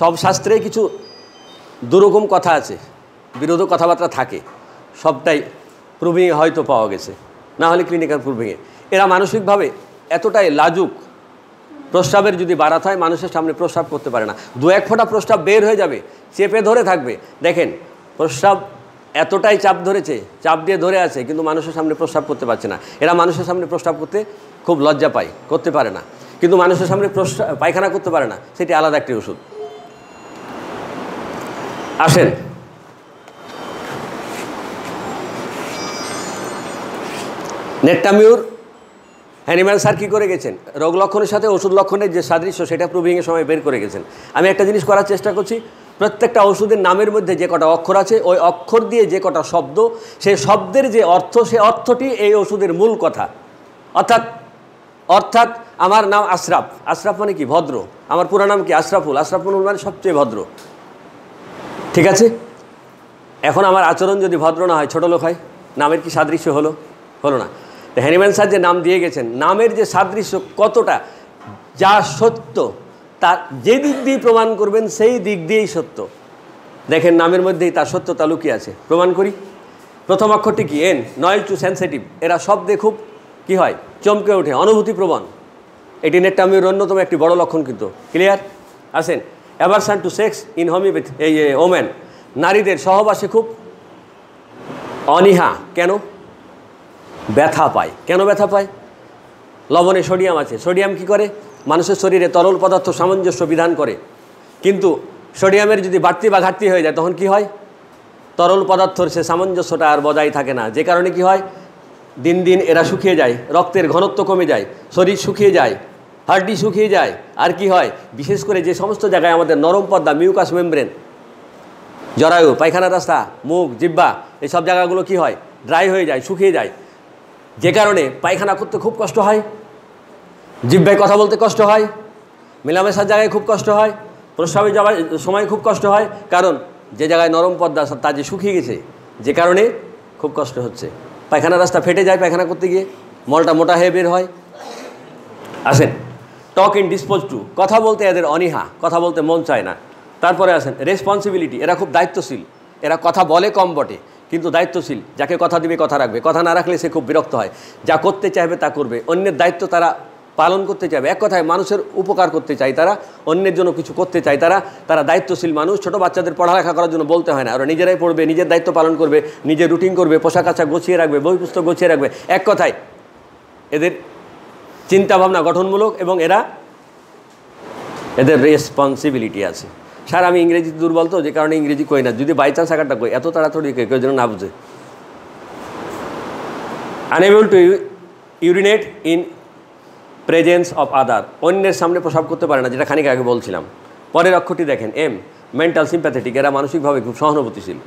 সব শাস্ত্রে কিছু দুরকম কথা আছে, বিরোধ কথাবার্তা থাকে, সবটাই প্রুভিংয়ে হয়তো পাওয়া গেছে, না হলে ক্লিনিক্যাল প্রুভিংয়ে। এরা মানসিকভাবে এতটাই লাজুক, প্রস্রাবের যদি বাড়াত হয় মানুষের সামনে প্রস্রাব করতে পারে না, দু এক ফোঁটা প্রস্রাব বের হয়ে যাবে, চেপে ধরে থাকবে। দেখেন প্রস্রাব এতটাই চাপ ধরেছে, চাপ দিয়ে ধরে আছে, কিন্তু মানুষের সামনে প্রস্রাব করতে পারছে না। এরা মানুষের সামনে প্রস্রাব করতে খুব লজ্জা পায়, করতে পারে না, কিন্তু মানুষের সামনে পায়খানা করতে পারে না, সেটি আলাদা একটি ওষুধ। আসেন নেট্টামিউর হ্যানিম্যান স্যার কী করে গেছেন, রোগ লক্ষণের সাথে ওষুধ লক্ষণের যে সাদৃশ্য সেটা প্রুভিংয়ের সময় বের করে গেছেন। আমি একটা জিনিস করার চেষ্টা করছি, প্রত্যেকটা ওষুধের নামের মধ্যে যে কটা অক্ষর আছে ওই অক্ষর দিয়ে যে কটা শব্দ, সেই শব্দের যে অর্থ, সেই অর্থটি এই ওষুধের মূল কথা। অর্থাৎ আমার নাম আশরাফ, আশরাফ মানে কি ভদ্র, আমার পুরো নাম কি আশরাফুল, আশরাফুল মানে সবচেয়ে ভদ্র, ঠিক আছে। এখন আমার আচরণ যদি ভদ্র না হয়, ছোটো লোক হয়, নামের কি সাদৃশ্য হলো? হলো না। তো হ্যানিম্যান স্যার যে নাম দিয়ে গেছেন, নামের যে সাদৃশ্য কতটা, যা সত্য তার যে দিক দিয়ে প্রমাণ করবেন সেই দিক দিয়েই সত্য। দেখেন নামের মধ্যেই তার সত্যতা লুকিয়ে আছে, প্রমাণ করি। প্রথম অক্ষরটি কি? N, noise to sensitive. এরা শব্দে খুব কি হয়, চমকে ওঠে, অনুভূতিপ্রবণ। এটি নেট্টামিউর অন্যতম একটি বড় লক্ষণ, কিন্তু ক্লিয়ার। আসেন aversion to sex in homeopathy, এই ওমেন, নারীদের সহবাসে খুব অনীহা। কেন? ব্যথা পায়। কেন ব্যথা পায়? লবণে সোডিয়াম আছে, সোডিয়াম কি করে, মানুষের শরীরে তরল পদার্থ সামঞ্জস্য বিধান করে, কিন্তু সোডিয়ামের যদি বাড়তি বা ঘাটতি হয়ে যায় তখন কি হয়, তরল পদার্থর সে সামঞ্জস্যটা আর বজায় থাকে না, যে কারণে কি হয়, দিন দিন এরা শুকিয়ে যায়, রক্তের ঘনত্ব কমে যায়, শরীর শুকিয়ে যায়, হাড্ডি শুকিয়ে যায়। আর কি হয়, বিশেষ করে যে সমস্ত জায়গায় আমাদের নরম পর্দা, মিউকাস মেমব্রেন, জরায়ু, পায়খানা রাস্তা, মুখ, জিহ্বা, এই সব জায়গাগুলো কি হয়, ড্রাই হয়ে যায়, শুকিয়ে যায়, যে কারণে পায়খানা করতে খুব কষ্ট হয়, জিহ্বায় কথা বলতে কষ্ট হয়, মেলামেশার জায়গায় খুব কষ্ট হয়, প্রস্রাবে যাওয়ার সময় খুব কষ্ট হয়। কারণ যে জায়গায় নরম পর্দা তা যে শুকিয়ে গেছে, যে কারণে খুব কষ্ট হচ্ছে। পায়খানা রাস্তা ফেটে যায় পায়খানা করতে গিয়ে, মলটা মোটা হয়ে বের হয়। আসেন টক ইন ডিসপোজ টু, কথা বলতে এদের অনীহা, কথা বলতে মন চায় না। তারপরে আসেন রেসপন্সিবিলিটি, এরা খুব দায়িত্বশীল। এরা কথা বলে কম বটে, কিন্তু দায়িত্বশীল। যাকে কথা দিবে কথা রাখবে, কথা না রাখলে সে খুব বিরক্ত হয়। যা করতে চাইবে তা করবে, অন্যের দায়িত্ব তারা পালন করতে চাইবে। এক কথায় মানুষের উপকার করতে চায় তারা, অন্যের জন্য কিছু করতে চায় তারা দায়িত্বশীল মানুষ। ছোটো বাচ্চাদের পড়ালেখা করার জন্য বলতে হয় না, ওরা নিজেরাই পড়বে, নিজের দায়িত্ব পালন করবে, নিজের রুটিন করবে, পোশাক আশাক গুছিয়ে রাখবে, বই পুস্তক গুছিয়ে রাখবে। এক কথায় এদের চিন্তাভাবনা গঠনমূলক এবং এদের রেসপন্সিবিলিটি আছে। স্যার আমি ইংরেজি দুর্বল তো, যে কারণে ইংরেজি কই না, যদি বাই চান্স আকারটা কই এত তাড়াতাড়ি কেউ যেন না বুঝে। Unable to urinate in presence of other, অন্যের সামনে প্রসাব করতে পারে না, যেটা খানিক আগে বলছিলাম। পরের অক্ষরটি দেখেন এম, মেন্টাল সিম্প্যাথেটিক, এরা মানসিকভাবে খুব সহানুভূতিশীল।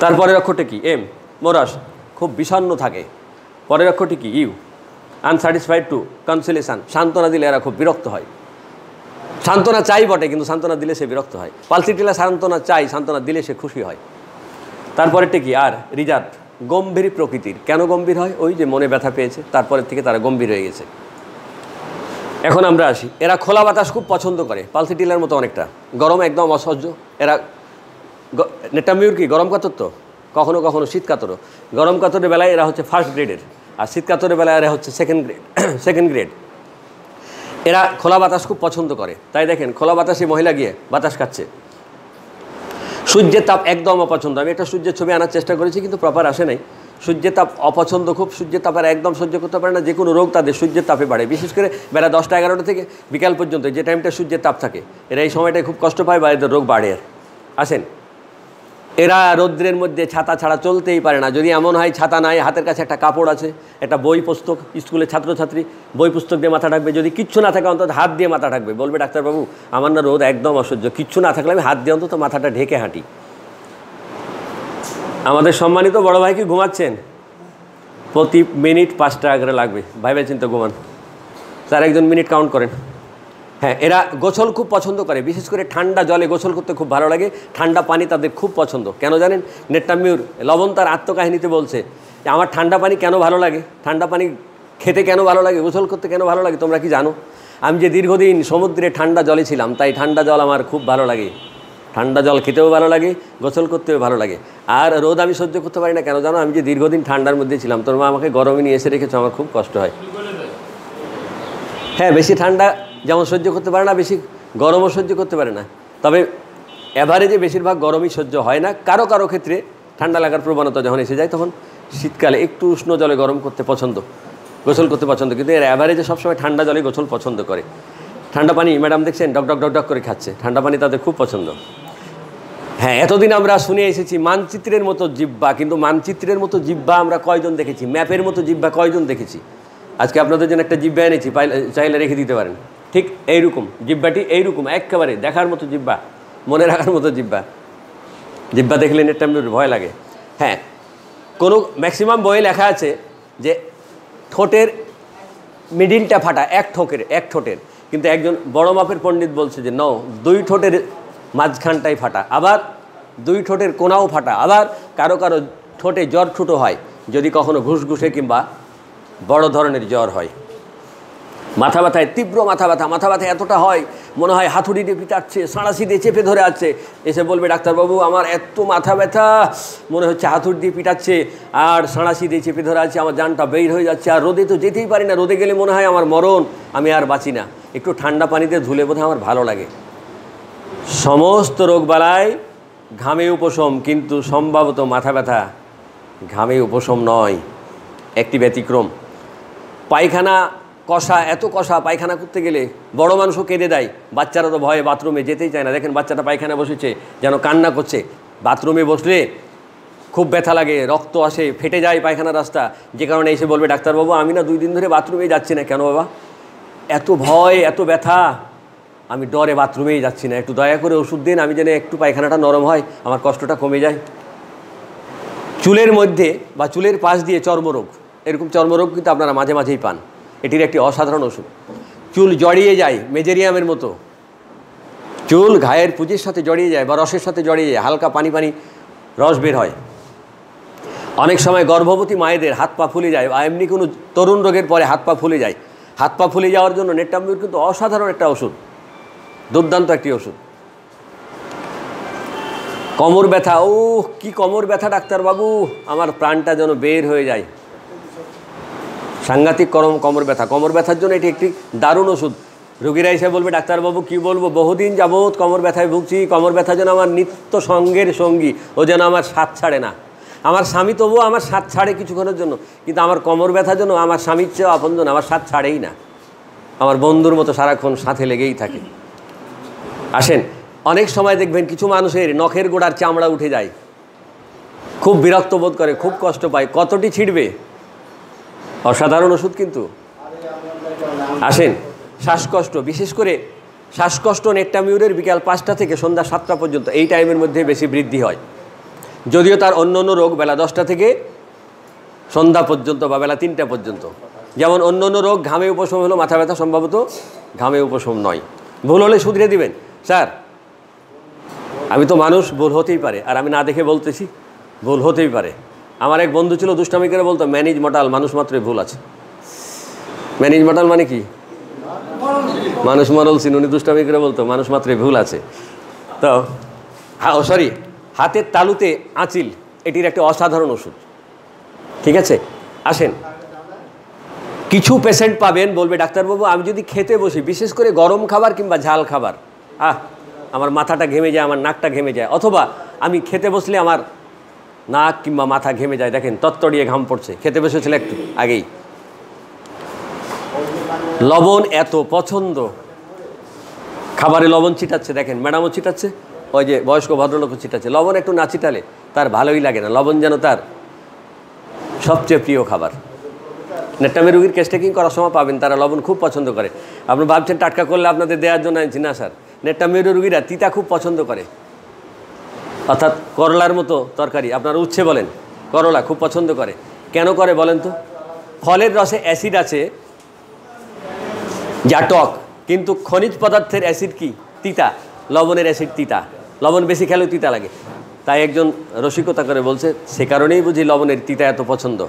তারপরের অক্ষরটি কি? এম, মোরাস, খুব বিষণ্ণ থাকে। পরের অক্ষরটি কি? ইউ, আনস্যাটিসফাইড টু কনসোলেশন, সান্ত্বনা দিলে এরা খুব বিরক্ত হয়। সান্ত্বনা চাই বটে, কিন্তু সান্ত্বনা দিলে সে বিরক্ত হয়। পালসিটিলা সান্ত্বনা চাই, সান্ত্বনা দিলে সে খুশি হয়। তারপরেরটি কি? আর, রিজার্ভ, গম্ভীর প্রকৃতির। কেন গম্ভীর হয়? ওই যে মনে ব্যথা পেয়েছে, তারপরের থেকে তারা গম্ভীর হয়ে গেছে। এখন আমরা আসি, এরা খোলা বাতাস খুব পছন্দ করে, পালসিটিলার মতো অনেকটা। গরম একদম অসহ্য এরা। নেট্টামিউর কি গরম কাতর তো, কখনো কখনো শীত কাতরও। গরম কাতরের বেলায় এরা হচ্ছে ফার্স্ট গ্রেডের, আর শীত কাতরের বেলায় এরা হচ্ছে সেকেন্ড গ্রেড। এরা খোলা বাতাস খুব পছন্দ করে, তাই দেখেন খোলা বাতাসে মহিলা গিয়ে বাতাস খাচ্ছে। সূর্যের তাপ একদম অপছন্দ। আমি একটা সূর্যের ছবি আনার চেষ্টা করেছি, কিন্তু প্রপার আসে নাই। সূর্যের তাপ অপছন্দ খুব, সূর্যের তাপ আর একদম সহ্য করতে পারে না। যে কোনো রোগ তাদের সূর্যের তাপে বাড়ে, বিশেষ করে বেলা 10টা 11টা থেকে বিকাল পর্যন্ত, যে টাইমটা সূর্যের তাপ থাকে, এরা এই সময়টায় খুব কষ্ট পায় বা এদের রোগ বাড়ে। আসেন, এরা রৌদ্রের মধ্যে ছাতা ছাড়া চলতেই পারে না। যদি এমন হয় ছাতা নাই, হাতের কাছে একটা কাপড় আছে, একটা বই পুস্তক, স্কুলের ছাত্রছাত্রী বই পুস্তক দিয়ে মাথা ঢাকবে। যদি কিচ্ছু না থাকে অন্তত হাত দিয়ে মাথা ঢাকবে, বলবে ডাক্তারবাবু আমার না রোদ একদম অসহ্য, কিচ্ছু না থাকলে আমি হাত দিয়ে অন্তত মাথাটা ঢেকে হাঁটি। আমাদের সম্মানিত বড় ভাই কি ঘুমাচ্ছেন? প্রতি মিনিট 5 টাকা করে লাগবে, ভাইবে চিন্তা ঘুমান স্যার, একজন মিনিট কাউন্ট করেন। হ্যাঁ, এরা গোসল খুব পছন্দ করে, বিশেষ করে ঠান্ডা জলে গোসল করতে খুব ভালো লাগে, ঠান্ডা পানি তাদের খুব পছন্দ। কেন জানেন? নেট্টামিউর লবণ তার আত্মকাহিনীতে বলছে যে আমার ঠান্ডা পানি কেন ভালো লাগে, ঠান্ডা পানি খেতে কেন ভালো লাগে, গোসল করতে কেন ভালো লাগে, তোমরা কি জানো? আমি যে দীর্ঘদিন সমুদ্রে ঠান্ডা জলে ছিলাম, তাই ঠান্ডা জল আমার খুব ভালো লাগে, ঠান্ডা জল খেতেও ভালো লাগে, গোসল করতেও ভালো লাগে। আর রোদ আমি সহ্য করতে পারি না, কেন জানো? আমি যে দীর্ঘদিন ঠান্ডার মধ্যে ছিলাম, তোর মা আমাকে গরমে নিয়ে এসে রেখেছো, আমার খুব কষ্ট হয়। হ্যাঁ, বেশি ঠান্ডা যেমন সহ্য করতে পারে না, বেশি গরমও সহ্য করতে পারে না, তবে অ্যাভারেজে বেশিরভাগ গরমই সহ্য হয় না। কারো কারো ক্ষেত্রে ঠান্ডা লাগার প্রবণতা যখন এসে যায়, তখন শীতকালে একটু উষ্ণ জলে গরম করতে পছন্দ, গোসল করতে পছন্দ, কিন্তু এর অ্যাভারেজে সবসময় ঠান্ডা জলে গোসল পছন্দ করে। ঠান্ডা পানি ম্যাডাম দেখছেন ডক ডক ডক ডক করে খাচ্ছে, ঠান্ডা পানি তাদের খুব পছন্দ। হ্যাঁ, এতদিন আমরা শুনে এসেছি মানচিত্রের মতো জিহ্বা, কিন্তু মানচিত্রের মতো জিহ্বা আমরা কয়জন দেখেছি? ম্যাপের মতো জিহ্বা কয়জন দেখেছি? আজকে আপনাদের জন্য একটা জিহ্বা এনেছি, চাইলে রেখে দিতে পারেন। ঠিক এইরকম জিহ্বাটি, এইরকম একেবারে দেখার মতো জিহ্বা, মনে রাখার মতো জিহ্বা। জিহ্বা দেখলে নেট্টামিউর ভয় লাগে। হ্যাঁ, কোনো ম্যাক্সিমাম বইয়ে লেখা আছে যে ঠোঁটের মিডিলটা ফাটা, এক ঠোঁটের, কিন্তু একজন বড় মাপের পণ্ডিত বলছে যে ন, 2 ঠোঁটের মাঝখানটাই ফাটা, আবার 2 ঠোঁটের কোনাও ফাটা, আবার কারো কারো ঠোঁটে জ্বর ঠুটো হয় যদি কখনো ঘুষঘুষে কিংবা বড় ধরনের জ্বর হয়। মাথা ব্যথায়, তীব্র মাথা ব্যথা এতটা হয় মনে হয় হাতুড়ি দিয়ে পিটাচ্ছে, সাঁড়াশি দিয়ে চেপে ধরে আছে। এসে বলবে ডাক্তারবাবু আমার এত মাথা ব্যথা, মনে হচ্ছে হাতুড়ি দিয়ে পিটাচ্ছে আর সাঁড়াশি দিয়ে চেপে ধরে আছে, আমার জানটা বের হয়ে যাচ্ছে, আর রোদে তো যেতেই পারি না, রোদে গেলে মনে হয় আমার মরণ, আমি আর বাঁচি না, একটু ঠান্ডা পানিতে ধুলে বোধহয় আমার ভালো লাগে। সমস্ত রোগবালাই ঘামে উপশম, কিন্তু সম্ভবত মাথা ব্যথা ঘামে উপশম নয়, একটি ব্যতিক্রম। পায়খানা কষা, এত কষা, পায়খানা করতে গেলে বড় মানুষও কেঁদে দেয়, বাচ্চারা তো ভয়ে বাথরুমে যেতেই চায় না। দেখেন বাচ্চাটা পায়খানা বসেছে, যেন কান্না করছে, বাথরুমে বসলে খুব ব্যথা লাগে, রক্ত আসে, ফেটে যায় পায়খানা রাস্তা, যে কারণে এসে বলবে ডাক্তারবাবু আমি না 2 দিন ধরে বাথরুমেই যাচ্ছি না। কেন বাবা? এত ভয়, এত ব্যথা, আমি ডরে বাথরুমেই যাচ্ছি না, একটু দয়া করে ওষুধ দিন, আমি যেন একটু পায়খানাটা নরম হয়, আমার কষ্টটা কমে যায়। চুলের মধ্যে বা চুলের পাশ দিয়ে চর্মরোগ, এরকম চর্মরোগ কিন্তু আপনারা মাঝে মাঝেই পান, এটির একটি অসাধারণ ওষুধ। চুল জড়িয়ে যায় মেজেরিয়ামের মতো, চুল ঘায়ের পুঁজির সাথে জড়িয়ে যায় বা রসের সাথে জড়িয়ে যায়, হালকা পানি পানি রস বের হয়। অনেক সময় গর্ভবতী মায়েদের হাত পা ফুলে যায়, বা এমনি কোনো তরুণ রোগের পরে হাত পা ফুলে যায়। হাত পা ফুলে যাওয়ার জন্য নেট্টামিউর কিন্তু অসাধারণ একটা ওষুধ, দুর্দান্ত একটি ওষুধ। কোমর ব্যথা, ও কি কোমর ব্যথা ডাক্তারবাবু, আমার প্রাণটা যেন বের হয়ে যায়, সাংঘাতিক কোমর ব্যথা। কোমর ব্যথার জন্য এটি একটি দারুণ ওষুধ। রোগীরা এসে বলবে ডাক্তারবাবু কী বলবো, বহুদিন যাবৎ কোমর ব্যথায় ভুগছি, কোমর ব্যথা যেন আমার নিত্য সঙ্গের সঙ্গী, ও যেন আমার সাথ ছাড়ে না। আমার স্বামী তবুও আমার সাথ ছাড়ে কিছুক্ষণের জন্য, কিন্তু আমার কোমর ব্যথা যেন আমার স্বামীর চেয়েও আপনজন, আমার সাথ ছাড়েই না, আমার বন্ধুর মতো সারাক্ষণ সাথে লেগেই থাকে। আসেন, অনেক সময় দেখবেন কিছু মানুষের নখের গোড়ার চামড়া উঠে যায়, খুব বিরক্ত বোধ করে, খুব কষ্ট পায়, কতটি ছিঁড়বে? অসাধারণ ওষুধ কিন্তু। আসেন, শ্বাসকষ্ট, বিশেষ করে শ্বাসকষ্ট নেট্টামিউরের বিকাল 5টা থেকে সন্ধ্যা 7টা পর্যন্ত, এই টাইমের মধ্যে বেশি বৃদ্ধি হয়। যদিও তার অন্য অন্য রোগ বেলা 10টা থেকে সন্ধ্যা পর্যন্ত বা বেলা 3টা পর্যন্ত। যেমন অন্য অন্য রোগ ঘামে উপশম হলো, মাথা ব্যথা সম্ভবত ঘামে উপশম নয়। ভুল হলে শুধরে দিবেন স্যার, আমি তো মানুষ, ভুল হতেই পারে, আর আমি না দেখে বলতেছি ভুল হতেই পারে। আমার এক বন্ধু ছিল, দুষ্টামি করে বলতো ম্যানেজ মটাল, মানুষ মাত্রই ভুল আছে। ম্যানেজ মটাল মানে কি? মানুষ মরল সিন, উনি দুষ্টামি করে বলতো মানুষ মাত্রই ভুল আছে। তো সরি, হাতের তালুতে আঁচিল, এটির একটা অসাধারণ ওষুধ, ঠিক আছে। আসেন, কিছু পেশেন্ট পাবেন বলবে ডাক্তারবাবু আমি যদি খেতে বসি, বিশেষ করে গরম খাবার কিংবা ঝাল খাবার, আমার মাথাটা ঘেমে যায়, আমার নাকটা ঘেমে যায়, অথবা আমি খেতে বসলে আমার নাক কিংবা মাথা ঘেমে যায়। দেখেন তত্তড়িয়ে ঘাম পড়ছে, খেতে বসেছিল একটু আগেই। লবণ এত পছন্দ, খাবারে লবণ ছিটাচ্ছে, দেখেন ম্যাডামও ছিটাচ্ছে, ওই যে বয়স্ক ভদ্রলোকও ছিটাচ্ছে। লবণ একটু না ছিটালে তার ভালোই লাগে না, লবণ যেন তার সবচেয়ে প্রিয় খাবার। নেট্টামিউর রুগীর কেস টেকিং করার সময় পাবেন, তারা লবণ খুব পছন্দ করে। আপনি ভাবছেন টাটকা করলে আপনাদের দেওয়ার জন্য আনছি, না স্যার, নেট্টামিউর রুগীরা তিতা খুব পছন্দ করে, অর্থাৎ করলার মতো তরকারি, আপনারা উচ্ছে বলেন, করলা খুব পছন্দ করে। কেন করে বলেন তো? ফলের রসে অ্যাসিড আছে যা টক, কিন্তু খনিজ পদার্থের অ্যাসিড কি? তিতা। লবণের অ্যাসিড তিতা, লবণ বেশি খেলেও তিতা লাগে। তাই একজন রসিকতা করে বলছে, সে কারণেই বুঝি লবণের তিতা এত পছন্দ,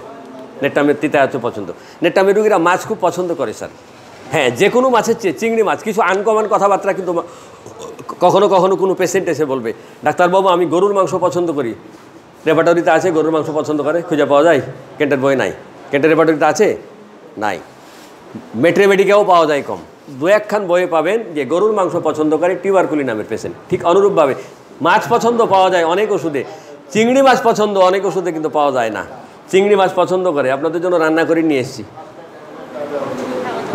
নেট্টামের তিতা এত পছন্দ। নেট্টামের রুগীরা মাছ খুব পছন্দ করে স্যার। হ্যাঁ, যে কোনো মাছের চেয়ে চিংড়ি মাছ। কিছু আনকমন কথাবার্তা কিন্তু কখনো কখনো কোনো পেশেন্ট এসে বলবে, ডাক্তারবাবু আমি গরুর মাংস পছন্দ করি। রেপার্টরিতে আছে গরুর মাংস পছন্দ করে, খুঁজে পাওয়া যায়? কেন্টের বই নাই। কেন্টের রেপার্টরিতে আছে? নাই। মেট্রেমেডিকেও পাওয়া যায় কম। দু একখান বইয়ে পাবেন যে গরুর মাংস পছন্দ করে টিউবারকুলি নামের পেশেন্ট। ঠিক অনুরূপভাবে মাছ পছন্দ পাওয়া যায় অনেক ওষুধে, চিংড়ি মাছ পছন্দ অনেক ওষুধে কিন্তু পাওয়া যায় না। চিংড়ি মাছ পছন্দ করে, আপনাদের জন্য রান্না করে নিয়ে এসেছি।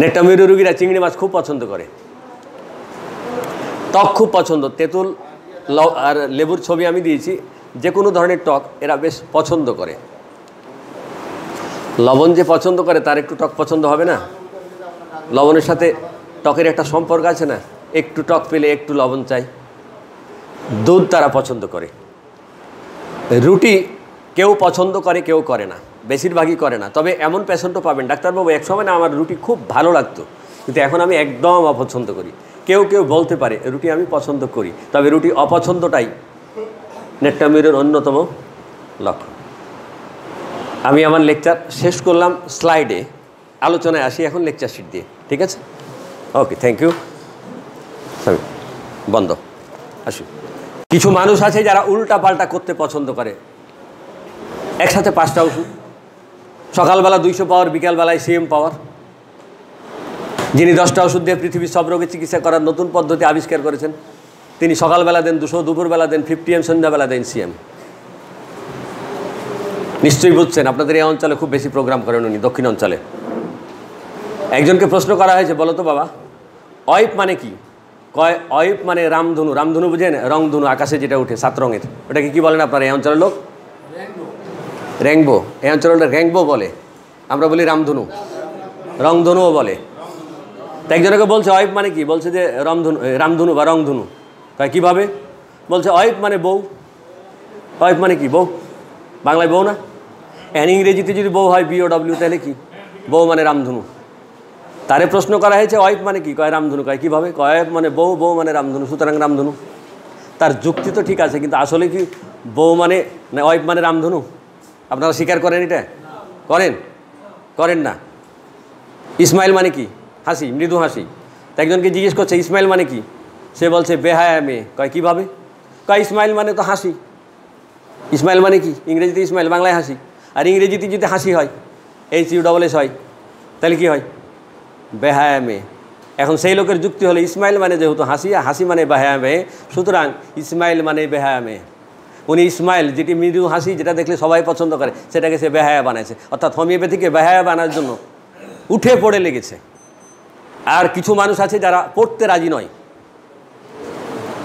নেট্টামিউরের রুগীরা চিংড়ি মাছ খুব পছন্দ করে। টক খুব পছন্দ, তেঁতুল আর লেবুর ছবি আমি দিয়েছি। যে কোনো ধরনের টক এরা বেশ পছন্দ করে। লবণ যে পছন্দ করে তার একটু টক পছন্দ হবে না? লবণের সাথে টকের একটা সম্পর্ক আছে না? একটু টক পেলে একটু লবণ চাই। দুধ তারা পছন্দ করে। রুটি কেউ পছন্দ করে, কেউ করে না, বেশিরভাগই করে না। তবে এমন পেশেন্টও পাবেন, ডাক্তারবাবু এক সময় না আমার রুটি খুব ভালো লাগতো, কিন্তু এখন আমি একদম অপছন্দ করি। কেউ কেউ বলতে পারে রুটি আমি পছন্দ করি, তবে রুটি অপছন্দটাই নেট্টামিউরের অন্যতম লক্ষণ। আমি আমার লেকচার শেষ করলাম স্লাইডে, আলোচনায় আসি এখন লেকচার শিট দিয়ে। ঠিক আছে? ওকে, থ্যাংক ইউ। বন্ধ। আসুন। কিছু মানুষ আছে যারা উল্টা পাল্টা করতে পছন্দ করে। একসাথে 5টা ওষুধ, সকালবেলা 200 পাওয়ার, বিকালবেলায় সিএম পাওয়ার। যিনি 10টা ওষুধ দিয়ে পৃথিবীর সব রোগের চিকিৎসা করার নতুন পদ্ধতি আবিষ্কার করেছেন, তিনি সকালবেলা দেন 200, দুপুরবেলা দেন 50 সন্ধ্যাবেলা দেন সিএম। নিশ্চয়ই বুঝছেন, আপনাদের এই অঞ্চলে খুব বেশি প্রোগ্রাম করেন উনি, দক্ষিণ অঞ্চলে। একজনকে প্রশ্ন করা হয়েছে, বলো তো বাবা অয়েপ মানে কি? কয় অয়েপ মানে রামধনু। রামধনু বুঝেন? রংধনু, আকাশে যেটা উঠে 7 রঙের। ওটাকে কি বলেন আপনার এই অঞ্চলের লোক? রেইনবো। এই অঞ্চলের লোক রেইনবো বলে, আমরা বলি রামধনু, রংধনুও বলে। তাই একজনকে বলছে অয়েপ মানে কি? বলছে যে রামধনু বা রংধনু। কয় কীভাবে? বলছে অয়েপ মানে বউ। অয়েপ মানে কি? বউ। বাংলায় বউ না? ইংরেজিতে যদি বউ হয় BOW, তাহলে কি? বউ মানে রামধনু। তারে প্রশ্ন করা হয়েছে অয়েপ মানে কি? কয় রামধনু। কয় কীভাবে? অয়েপ মানে বউ, বউ মানে রামধনু, সুতরাং রামধনু। তার যুক্তি তো ঠিক আছে, কিন্তু আসলে কি বউ মানে না অয়েপ মানে রামধনু? আপনারা স্বীকার করেন এটা? করেন? করেন না। ইসমাইল মানে কি? হাসি, মৃদু হাসি। তা একজনকে জিজ্ঞেস করছে ইসমাইল মানে কি? সে বলছে বেহায়া মেয়ে। কয় কীভাবে? কয় ইসমাইল মানে তো হাসি। ইসমাইল মানে কি? ইংরেজিতে ইসমাইল, বাংলায় হাসি। আর ইংরেজিতে যদি হাসি হয়, HUSS হয়, তাহলে কি হয়? বেহায়া মেয়ে। এখন সেই লোকের যুক্তি হলো ইসমাইল মানে যেহেতু হাসি, হাসি মানে বেহায়া মেয়ে, সুতরাং ইসমাইল মানে বেহায়া মেয়ে। উনি ইসমাইল, যেটি মৃদু হাসি, যেটা দেখলে সবাই পছন্দ করে, সেটাকে সে বেহায়া বানাইছে। অর্থাৎ হোমিওপ্যাথিকে বেহায়া বানার জন্য উঠে পড়ে লেগেছে। আর কিছু মানুষ আছে যারা পড়তে রাজি নয়।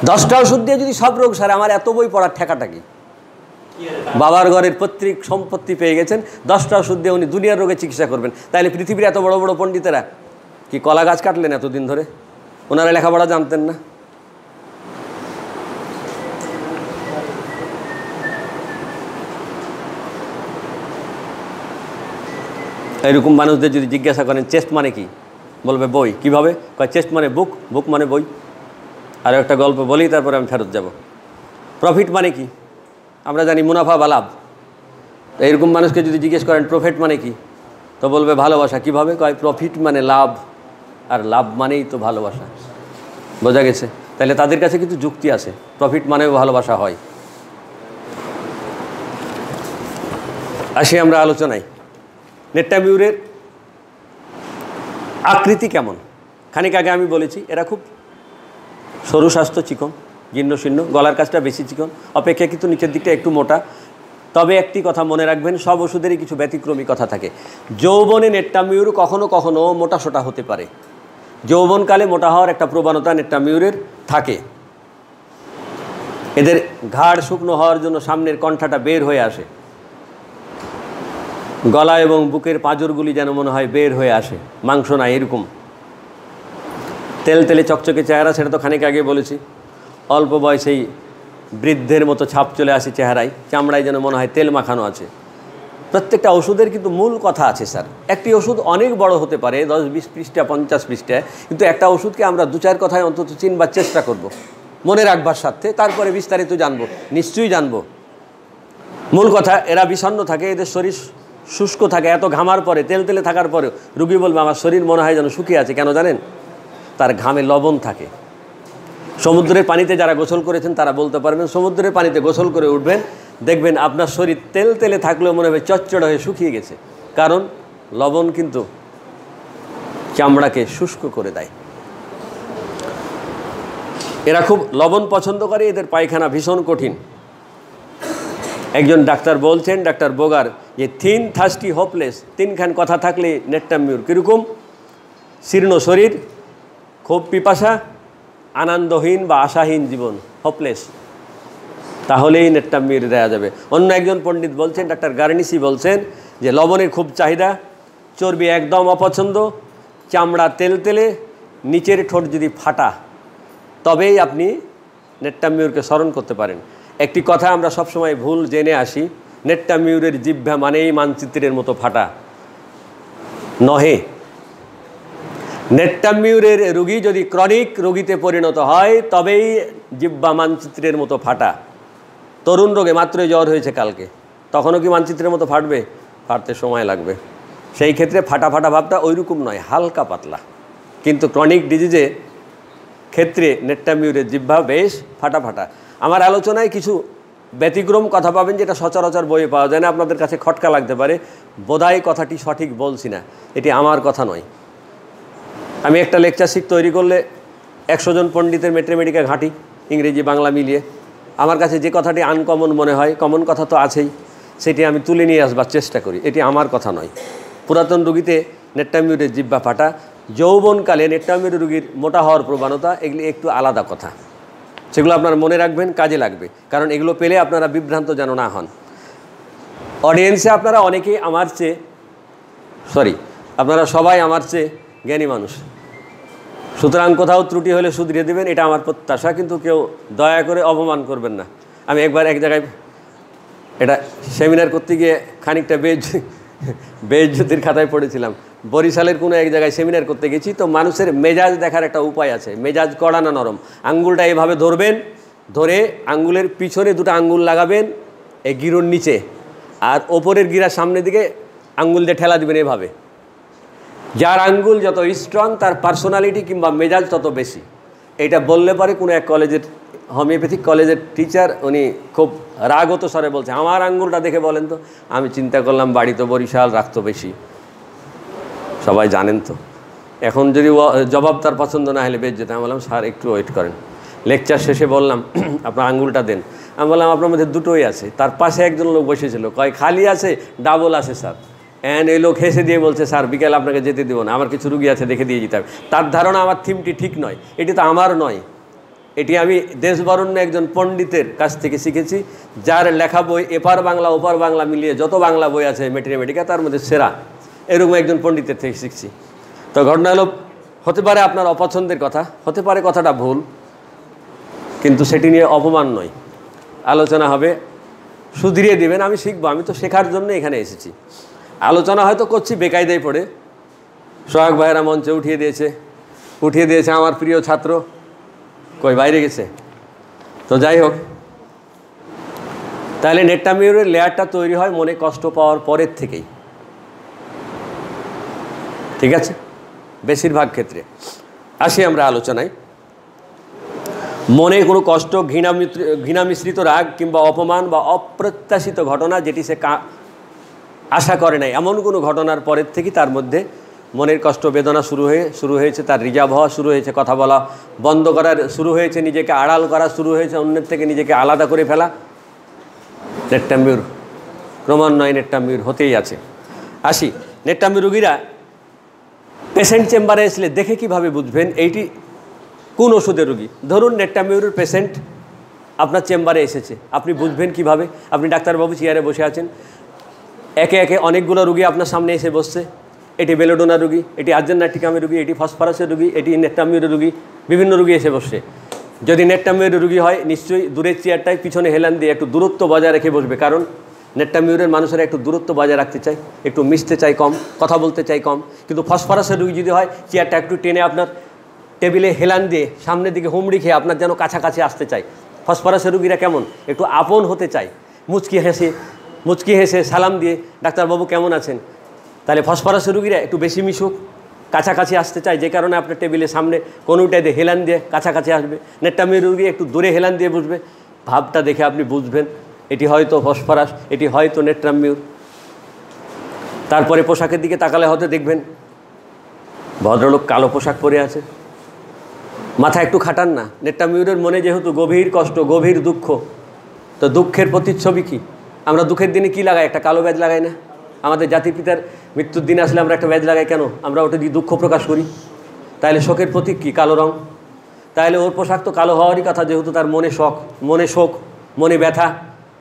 10টা ওষুধ দিয়ে যদি সব রোগ সারে, আমার এত বই পড়ার ঠেকাটা কি? বাবার ঘরের পৈতৃক সম্পত্তি পেয়ে গেছেন, 10টা ওষুধ দিয়ে উনি দুনিয়ার রোগে চিকিৎসা করবেন। তাইলে পৃথিবীর এত বড় বড় পণ্ডিতেরা কি কলা গাছ কাটলেন এতদিন ধরে? ওনারা লেখাপড়া জানতেন না? এরকম মানুষদের যদি জিজ্ঞাসা করেন চেস্ট মানে কি, বলবে বই। কিভাবে? কয় চেস্ট মানে বুক, বুক মানে বই। আর একটা গল্প বলি, তারপরে আমি ফেরত যাব। প্রফিট মানে কি? আমরা জানি মুনাফা বা লাভ। এইরকম মানুষকে যদি জিজ্ঞেস করেন প্রফিট মানে কি, তো বলবে ভালোবাসা। কিভাবে? কয় প্রফিট মানে লাভ, আর লাভ মানেই তো ভালোবাসা। বোঝা গেছে? তাহলে তাদের কাছে কিন্তু যুক্তি আছে, প্রফিট মানেও ভালোবাসা হয়। আসি আমরা আলোচনায়। নেট্টামিউরের আকৃতি কেমন? খানিক আগে আমি বলেছি এরা খুব সরু স্বাস্থ্য, চিকন, জীর্ণ শীর্ণ, গলার কাছটা বেশি চিকন, অপেক্ষাকৃত নিচের দিকটা একটু মোটা। তবে একটি কথা মনে রাখবেন, সব ওষুধেরই কিছু ব্যতিক্রমী কথা থাকে। যৌবনে নেট্টামিউর কখনো কখনো মোটাসোটা হতে পারে। যৌবনকালে মোটা হওয়ার একটা প্রবণতা নেট্টামিউরের থাকে। এদের ঘাড় শুকনো হওয়ার জন্য সামনের কণ্ঠাটা বের হয়ে আসে, গলা এবং বুকের পাঁজরগুলি যেন মনে হয় বের হয়ে আসে, মাংস নাই এরকম। তেল তেলে চকচকে চেহারা, সেটা তো খানিক আগে বলেছি। অল্প বয়সেই বৃদ্ধের মতো ছাপ চলে আসে চেহারায়, চামড়ায় যেন মনে হয় তেল মাখানো আছে। প্রত্যেকটা ওষুধের কিন্তু মূল কথা আছে স্যার। একটি ওষুধ অনেক বড় হতে পারে, 10-20 পৃষ্ঠা 50 পৃষ্ঠায়, কিন্তু একটা ওষুধকে আমরা 2-4 কথায় অন্তত চিনবার চেষ্টা করব, মনে রাখবার সাথে, তারপরে বিস্তারিত জানবো, নিশ্চয়ই জানবো। মূল কথা, এরা বিষণ্ণ থাকে, এদের শরীর শুষ্ক থাকে, এত ঘামার পরে, তেলে থাকার পরেও রুগী বলবে আমার শরীর মনে হয় যেন শুকিয়ে আছে। কেন জানেন? তার ঘামে লবণ থাকে। সমুদ্রের পানিতে যারা গোসল করেছেন তারা বলতে পারবেন, সমুদ্রের পানিতে গোসল করে উঠবেন, দেখবেন আপনার শরীর তেলে থাকলেও মনে হবে চচ্চড় হয়ে শুকিয়ে গেছে, কারণ লবণ কিন্তু চামড়াকে শুষ্ক করে দেয়। এরা খুব লবণ পছন্দ করে, এদের পায়খানা ভীষণ কঠিন। একজন ডাক্তার বলছেন, ডাক্তার বোগার, যে থিন থার্স্টি হোপলেস, তিনখান কথা থাকলে নেট্টামিউর কীরকম? শীর্ণ শরীর, খুব পিপাসা, আনন্দহীন বা আশাহীন জীবন, হোপলেস, তাহলেই নেট্টামিউর দেওয়া যাবে। অন্য একজন পণ্ডিত বলছেন, ডাক্তার গার্নিসি বলছেন, যে লবণের খুব চাহিদা, চর্বি একদম অপছন্দ, চামড়া তেলে, নিচের ঠোঁট যদি ফাটা, তবেই আপনি নেট্টামিউরকে স্মরণ করতে পারেন। একটি কথা আমরা সবসময় ভুল জেনে আসি, নেট্টামিউরের জিহ্বা মানেই মানচিত্রের মতো ফাটা নহে। নেট্টামিউরের রোগী যদি ক্রনিক রোগীতে পরিণত হয় তবেই জিহ্বা মানচিত্রের মতো ফাটা। তরুণ রোগে, মাত্রই জ্বর হয়েছে কালকে, তখনও কি মানচিত্রের মতো ফাটবে? ফাটতে সময় লাগবে। সেই ক্ষেত্রে ফাটা ভাবটা ওইরকম নয়, হালকা পাতলা। কিন্তু ক্রনিক ডিজিজে ক্ষেত্রে নেট্টামিউরের জিহ্বা বেশ ফাটা। আমার আলোচনায় কিছু ব্যতিক্রম কথা পাবেন যেটা সচরাচর বইয়ে পাওয়া যায় না, আপনাদের কাছে খটকা লাগতে পারে, বোধহয় কথাটি সঠিক বলছি না, এটি আমার কথা নয়। আমি একটা লেকচার শিট তৈরি করলে 100 জন পণ্ডিতের ম্যাথমেটিক্যাল ঘাঁটি, ইংরেজি বাংলা মিলিয়ে, আমার কাছে যে কথাটি আনকমন মনে হয়, কমন কথা তো আছেই, সেটি আমি তুলে নিয়ে আসবার চেষ্টা করি, এটি আমার কথা নয়। পুরাতন রোগীতে নেট্টামিউরের জিহ্বা ফাটা, যৌবনকালে নেট্টামিউর রোগীর মোটা হওয়ার প্রবণতা, এগুলি একটু আলাদা কথা, সেগুলো আপনারা মনে রাখবেন, কাজে লাগবে, কারণ এগুলো পেলে আপনারা বিভ্রান্ত যেন না হন। অডিয়েন্সে আপনারা অনেকেই আপনারা সবাই আমার চেয়ে জ্ঞানী মানুষ, সুতরাং কোথাও ত্রুটি হলে শুধরিয়ে দেবেন, এটা আমার প্রত্যাশা, কিন্তু কেউ দয়া করে অপমান করবেন না। আমি একবার এক জায়গায় এটা সেমিনার করতে গিয়ে খানিকটা বেইজ্জতির খাতায় পড়েছিলাম। বরিশালের কোনো এক জায়গায় সেমিনার করতে গেছি, তো মানুষের মেজাজ দেখার একটা উপায় আছে, মেজাজ কড়া না নরম। আঙ্গুলটা এভাবে ধরবেন, ধরে আঙ্গুলের পিছনে 2টা আঙ্গুল লাগাবেন এই গিরুর নিচে, আর ওপরের গিরার সামনের দিকে আঙ্গুল দিয়ে ঠেলা দিবেন এভাবে। যার আঙ্গুল যত স্ট্রং তার পার্সোনালিটি কিংবা মেজাজ তত বেশি। এটা বললে পরে কোনো এক কলেজের, হোমিওপ্যাথিক কলেজের টিচার, উনি খুব রাগত স্বরে বলছে, আমার আঙ্গুলটা দেখে বলেন তো। আমি চিন্তা করলাম, বাড়ি তো বরিশাল, রাগ তো বেশি, সবাই জানেন তো। এখন যদি জবাব তার পছন্দ না হলে বেশ যেতে, আমি বললাম স্যার একটু ওয়েট করেন। লেকচার শেষে বললাম আপনার আঙ্গুলটা দেন। আমি বললাম আপনার মধ্যে দুটোই আছে। তার পাশে একজন লোক বসেছিল, কয় খালি আছে, ডাবল আছে স্যার। এই লোক হেসে দিয়ে বলছে, স্যার বিকেল আপনাকে যেতে দেবো না, আমার কিছু রুগী আছে দেখে দিয়ে যেতে হবে। তার ধারণা আমার থিমটি ঠিক নয়, এটি তো আমার নয়, এটি আমি দেশবরণ্য একজন পণ্ডিতের কাছ থেকে শিখেছি, যার লেখা বই এপার বাংলা ওপার বাংলা মিলিয়ে যত বাংলা বই আছে ম্যাথমেটিক্যাল, তার মধ্যে সেরা, এরকম একজন পণ্ডিতের থেকে শিখছি। তো ঘটনা হলো, হতে পারে আপনার অপছন্দের কথা, হতে পারে কথাটা ভুল, কিন্তু সেটি নিয়ে অপমান নয়, আলোচনা হবে, শুধরিয়ে দেবেন। আমি শিখবো, আমি তো শেখার জন্য এখানে এসেছি। আলোচনা হয়তো করছি বেকায়দায় পড়ে, সোহাগ ভাইয়েরা মঞ্চে উঠিয়ে দিয়েছে আমার প্রিয় ছাত্র, কই বাইরে গেছে, তো যাই হোক। তাহলে নেট্টামিউরের লেয়ারটা তৈরি হয় মনে কষ্ট পাওয়ার পরের থেকেই, ঠিক আছে, বেশিরভাগ ক্ষেত্রে। আসি আমরা আলোচনায়। মনে কোনো কষ্ট, ঘৃণা মিশ্রিত রাগ কিংবা অপমান বা অপ্রত্যাশিত ঘটনা, যেটি সে আশা করে নাই, এমন কোনো ঘটনার পরের থেকে তার মধ্যে মনের কষ্ট, বেদনা শুরু হয়েছে, তার রিজার্ভ হওয়া শুরু হয়েছে, কথা বলা বন্ধ করার শুরু হয়েছে, নিজেকে আড়াল করা শুরু হয়েছে, অন্যের থেকে নিজেকে আলাদা করে ফেলা, নেট্টামিউর ক্রমান্বয়ে নেট্টামিউর হতেই আছে। আসি, নেট্টামিউর রোগীরা পেশেন্ট চেম্বারে আসলে দেখে কিভাবে বুঝবেন এইটি কোন ওষুধের রোগী? ধরুন নেট্টামিউরের পেশেন্ট আপনার চেম্বারে এসেছে, আপনি বুঝবেন কিভাবে? আপনি ডাক্তারবাবু চেয়ারে বসে আছেন, একে একে অনেকগুলো রোগী আপনার সামনে এসে বসছে, এটি বেলোডোনার রোগী, এটি আর্জেন্টাটিকামের রোগী, এটি ফসফরাসের রোগী, এটি নেট্টামিউরের রোগী, বিভিন্ন রোগী এসে বসছে। যদি নেট্টামিউরের রোগী হয় নিশ্চয়ই দূরের চেয়ারটায় পিছনে হেলান দিয়ে একটু দূরত্ব বজায় রেখে বসবে, কারণ নেট্রামিউরের মানুষেরা একটু দূরত্ব বজায় রাখতে চায়, একটু মিশতে চায় কম, কথা বলতে চায় কম। কিন্তু ফসফরাসের রোগী যদি হয়, চেয়ারটা একটু টেনে আপনার টেবিলে হেলান দিয়ে সামনের দিকে হুমড়ি খেয়ে আপনার যেন কাছাকাছি আসতে চায়। ফসফরাসের রোগীরা কেমন, একটু আপন হতে চায়, মুচকি হেসে সালাম দিয়ে ডাক্তারবাবু কেমন আছেন। তাহলে ফসফরাসের রোগীরা একটু বেশি মিশুক, কাছাকাছি আসতে চায়, যে কারণে আপনার টেবিলের সামনে কোনোটাই দিয়ে হেলান দিয়ে কাছাকাছি আসবে। নেট্রামিউর রোগী একটু দূরে হেলান দিয়ে বসবে, ভাবটা দেখে আপনি বুঝবেন এটি হয়তো ফসফরাস, এটি হয়তো নেট্রামিউর। তারপরে পোশাকের দিকে তাকালে হয়তো দেখবেন ভদ্রলোক কালো পোশাক পরে আছে, মাথা একটু খাটান না। নেট্রামিউরের মনে যেহেতু গভীর কষ্ট, গভীর দুঃখ, তো দুঃখের প্রতিচ্ছবি কী? আমরা দুঃখের দিনে কী লাগাই? একটা কালো ব্যাজ লাগাই না? আমাদের জাতির পিতার মৃত্যুর দিনে আসলে আমরা একটা ব্যাজ লাগাই কেন? আমরা ওটা দিয়ে দুঃখ প্রকাশ করি। তাহলে শোকের প্রতীক কী? কালো রং। তাহলে ওর পোশাক তো কালো হওয়ারই কথা, যেহেতু তার মনে শোক, মনে ব্যথা।